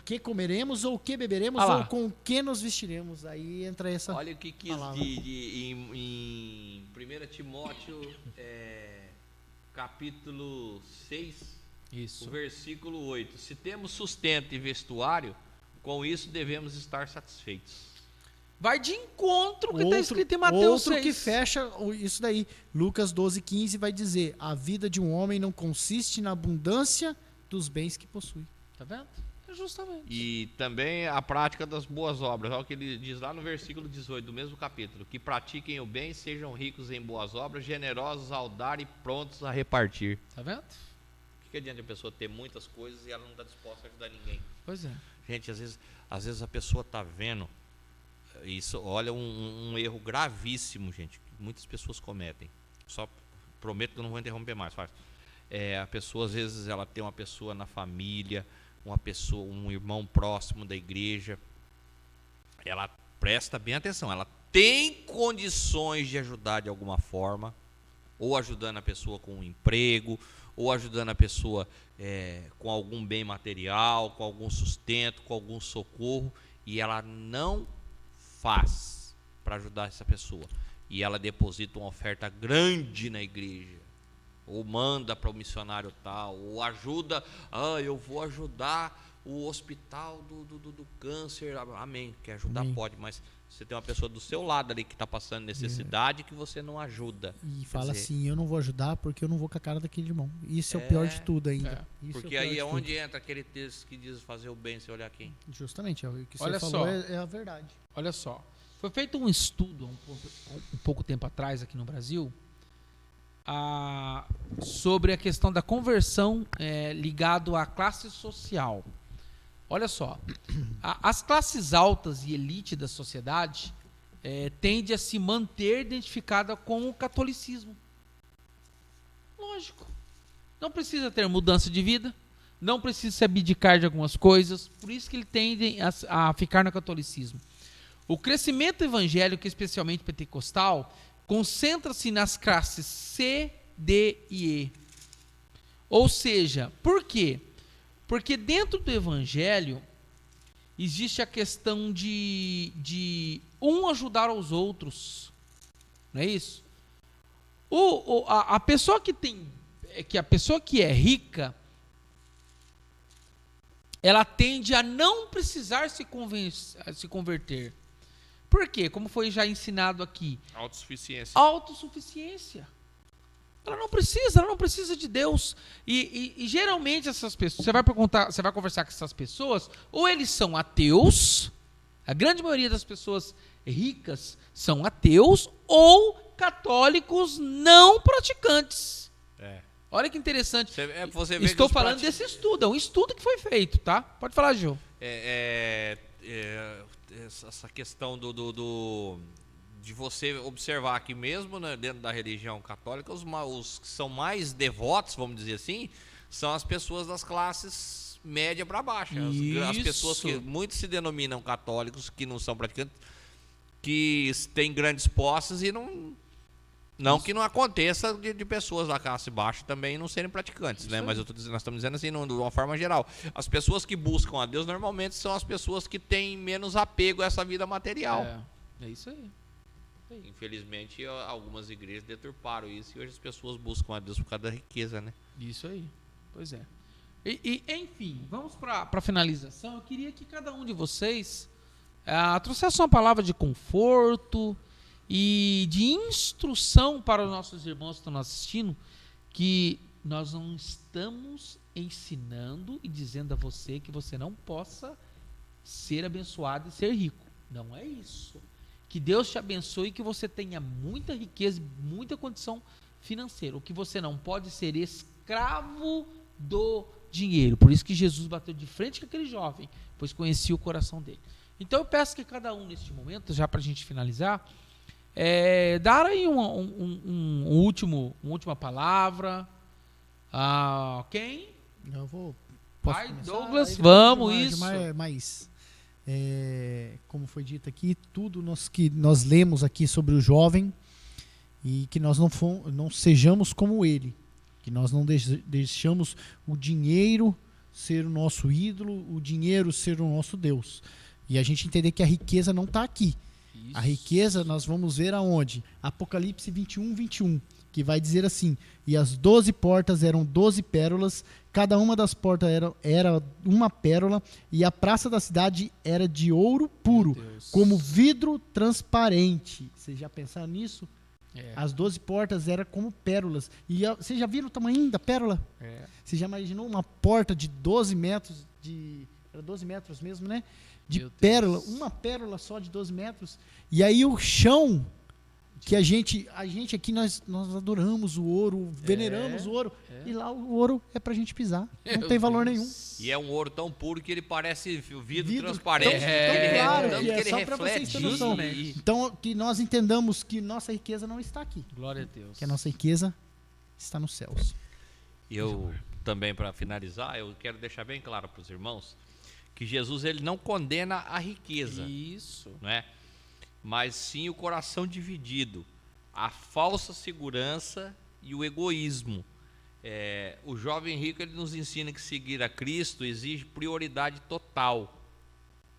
Que comeremos ou que beberemos ou com que nos vestiremos. Aí entra essa Olha o que palavra. Em 1 Timóteo, capítulo 6, o versículo 8. Se temos sustento e vestuário, com isso devemos estar satisfeitos. Vai de encontro que está escrito em Mateus 6. Outro que fecha isso daí. Lucas 12,15 vai dizer: a vida de um homem não consiste na abundância dos bens que possui. Tá vendo? Justamente. E também a prática das boas obras. Olha o que ele diz lá no versículo 18 do mesmo capítulo. Que pratiquem o bem, sejam ricos em boas obras, generosos ao dar e prontos a repartir. Tá vendo? O que adianta a pessoa ter muitas coisas e ela não está disposta a ajudar ninguém? Pois é. Gente, às vezes a pessoa está vendo isso, olha, um erro gravíssimo, gente, que muitas pessoas cometem. Só prometo que eu não vou interromper mais. A pessoa, às vezes, ela tem uma pessoa na família, um irmão próximo da igreja, ela presta bem atenção, ela tem condições de ajudar de alguma forma, ou ajudando a pessoa com um emprego, ou ajudando a pessoa com algum bem material, com algum sustento, com algum socorro, e ela não faz para ajudar essa pessoa, e ela deposita uma oferta grande na igreja, ou manda para o missionário tal, ou ajuda, eu vou ajudar o hospital do câncer, amém, quer ajudar, pode, mas você tem uma pessoa do seu lado ali que está passando necessidade que você não ajuda. E fala assim, eu não vou ajudar porque eu não vou com a cara daquele irmão. Isso é o pior de tudo ainda. Porque aí é onde entra aquele texto que diz fazer o bem sem olhar quem. Justamente, o que você falou é a verdade. Olha só, foi feito um estudo um pouco tempo atrás aqui no Brasil sobre a questão da conversão ligado à classe social. Olha só, as classes altas e elite da sociedade tendem a se manter identificada com o catolicismo. Lógico. Não precisa ter mudança de vida, não precisa se abdicar de algumas coisas, por isso que eles tendem a ficar no catolicismo. O crescimento evangélico, especialmente pentecostal, concentra-se nas classes C, D e E. Ou seja, por quê? Porque dentro do evangelho existe a questão de um ajudar aos outros. Não é isso? A pessoa que é rica, ela tende a não precisar se converter. Por quê? Como foi já ensinado aqui. Autossuficiência. Ela não precisa de Deus. E geralmente essas pessoas, você vai conversar com essas pessoas, ou eles são ateus, a grande maioria das pessoas ricas são ateus, ou católicos não praticantes. Olha que interessante. Você vê Estou falando desse estudo, é um estudo que foi feito, tá? Pode falar, Gil. Essa questão de você observar aqui mesmo, né, dentro da religião católica, os que são mais devotos, vamos dizer assim, são as pessoas das classes média para baixo. As pessoas que muitos se denominam católicos, que não são praticantes, que têm grandes posses e não que não aconteça de pessoas da classe baixa também não serem praticantes, né? Mas nós estamos dizendo assim, de uma forma geral. As pessoas que buscam a Deus normalmente são as pessoas que têm menos apego a essa vida material. É isso aí. Infelizmente, algumas igrejas deturparam isso e hoje as pessoas buscam a Deus por causa da riqueza, né? Isso aí. Pois é. Enfim, vamos para a finalização. Eu queria que cada um de vocês trouxesse uma palavra de conforto e de instrução para os nossos irmãos que estão nos assistindo, que nós não estamos ensinando e dizendo a você que você não possa ser abençoado e ser rico. Não é isso. Que Deus te abençoe e que você tenha muita riqueza, muita condição financeira. O que você não pode ser escravo do dinheiro. Por isso que Jesus bateu de frente com aquele jovem, pois conhecia o coração dele. Então eu peço que cada um neste momento, já para a gente finalizar, dar aí uma última palavra. Quem? Eu vou. Pai Douglas, vamos, isso. Mas como foi dito aqui, tudo que nós lemos aqui sobre o jovem, e que nós não sejamos como ele, que nós não deixamos o dinheiro ser o nosso ídolo, o dinheiro ser o nosso Deus. E a gente entender que a riqueza não está aqui. Isso. A riqueza nós vamos ver aonde? Apocalipse 21, que vai dizer assim: e as 12 portas eram 12 pérolas, cada uma das portas era uma pérola, e a praça da cidade era de ouro puro, como vidro transparente. Vocês já pensaram nisso? As 12 portas eram como pérolas. E vocês já viram o tamanho da pérola? Você já imaginou uma porta de 12 metros, era 12 metros mesmo, né? De pérola, uma pérola só de 12 metros. E aí o chão, que a gente aqui, nós adoramos o ouro, veneramos o ouro, e lá o ouro é pra gente pisar. Não tem valor nenhum. E é um ouro tão puro que ele parece vidro transparente. Tão claro que ele só pra vocês terem noção. Então, que nós entendamos que nossa riqueza não está aqui. Glória a Deus. Que a nossa riqueza está nos céus. E eu também, para finalizar, eu quero deixar bem claro para os irmãos que Jesus, ele não condena a riqueza. Isso. Não é? Mas sim o coração dividido, a falsa segurança e o egoísmo. O jovem rico, ele nos ensina que seguir a Cristo exige prioridade total.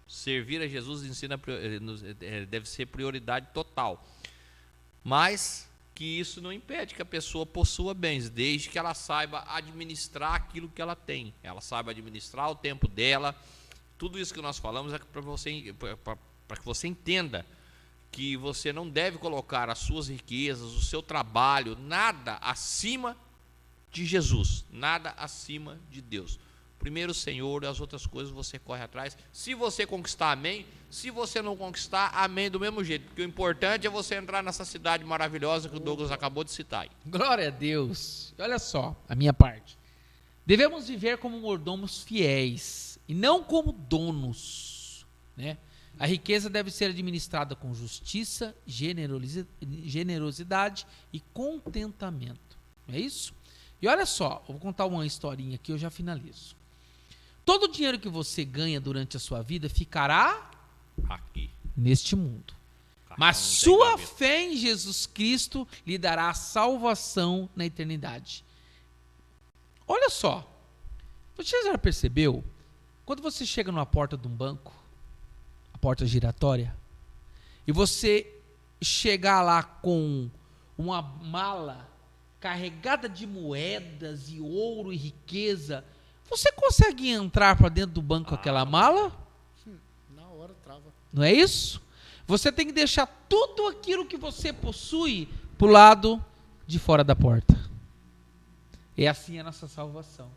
Servir a Jesus deve ser prioridade total. Mas que isso não impede que a pessoa possua bens, desde que ela saiba administrar aquilo que ela tem. Ela saiba administrar o tempo dela. Tudo isso que nós falamos é para que você entenda que você não deve colocar as suas riquezas, o seu trabalho, nada acima de Jesus, nada acima de Deus. Primeiro o Senhor, e as outras coisas você corre atrás. Se você conquistar, amém. Se você não conquistar, amém do mesmo jeito. Porque o importante é você entrar nessa cidade maravilhosa que o Douglas acabou de citar aí. Glória a Deus. Olha só, a minha parte. Devemos viver como mordomos fiéis e não como donos, né? A riqueza deve ser administrada com justiça, generosidade e contentamento. Não é isso? E olha só, eu vou contar uma historinha aqui, eu já finalizo. Todo o dinheiro que você ganha durante a sua vida ficará aqui, neste mundo. Mas sua fé em Jesus Cristo lhe dará a salvação na eternidade. Olha só, você já percebeu? Quando você chega numa porta de um banco, porta giratória e você chegar lá com uma mala carregada de moedas e ouro e riqueza, você consegue entrar para dentro do banco com aquela mala? Na hora trava. Não é isso? Você tem que deixar tudo aquilo que você possui pro lado de fora da porta. É assim a nossa salvação.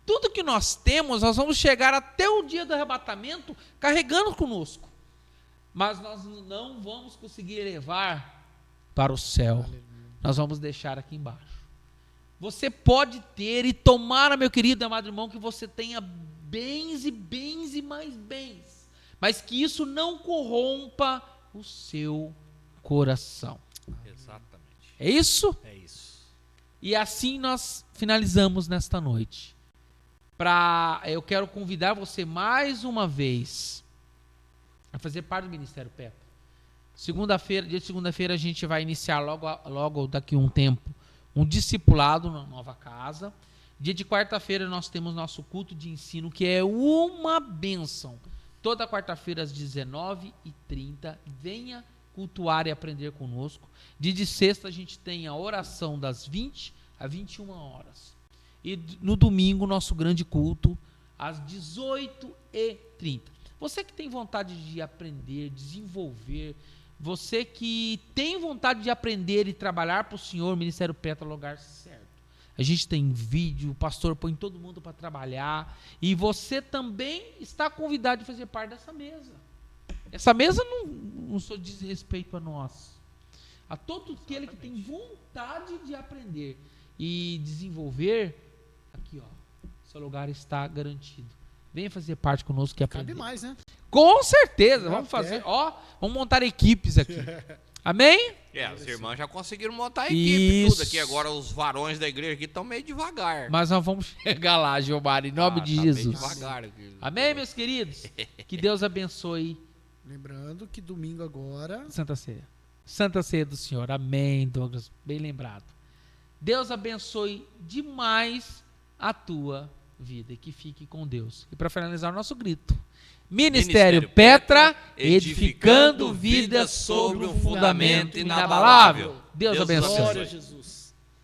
Tudo que nós temos, nós vamos chegar até o dia do arrebatamento carregando conosco. Mas nós não vamos conseguir levar para o céu. Aleluia. Nós vamos deixar aqui embaixo. Você pode ter e tomara, meu querido e amado irmão, que você tenha bens e mais bens, mas que isso não corrompa o seu coração. Exatamente. É isso? É isso. E assim nós finalizamos nesta noite. Eu quero convidar você mais uma vez a fazer parte do Ministério Petra. Segunda-feira, dia de segunda-feira, a gente vai iniciar logo daqui a um tempo um discipulado na nova casa. Dia de quarta-feira nós temos nosso culto de ensino, que é uma bênção. Toda quarta-feira às 19h30, venha cultuar e aprender conosco. Dia de sexta a gente tem a oração das 20 às 21 horas. E no domingo, nosso grande culto, às 18h30. Você que tem vontade de aprender, desenvolver, você que tem vontade de aprender e trabalhar para o Senhor, o Ministério Petra é o lugar certo. A gente tem vídeo, o pastor põe todo mundo para trabalhar, e você também está convidado a fazer parte dessa mesa. Essa mesa não só diz respeito a nós, a todo aquele que tem vontade de aprender e desenvolver. Aqui, ó, seu lugar está garantido. Venha fazer parte conosco que aprender. Cabe mais, né? Com certeza, vamos fazer, vamos montar equipes aqui. Amém? As irmãs já conseguiram montar a equipe Isso. tudo aqui. Agora os varões da igreja aqui estão meio devagar. Mas nós vamos chegar lá, Gilmar, em nome de tá meio Jesus. devagar aqui. Amém, meus queridos? Que Deus abençoe Lembrando que domingo agora... Santa Ceia. Santa Ceia do Senhor. Amém, Douglas. Bem lembrado. Deus abençoe demais a tua vida e que fique com Deus. E para finalizar o nosso grito. Ministério Petra, edificando vidas sobre um fundamento inabalável. Deus abençoe. Glória a Jesus.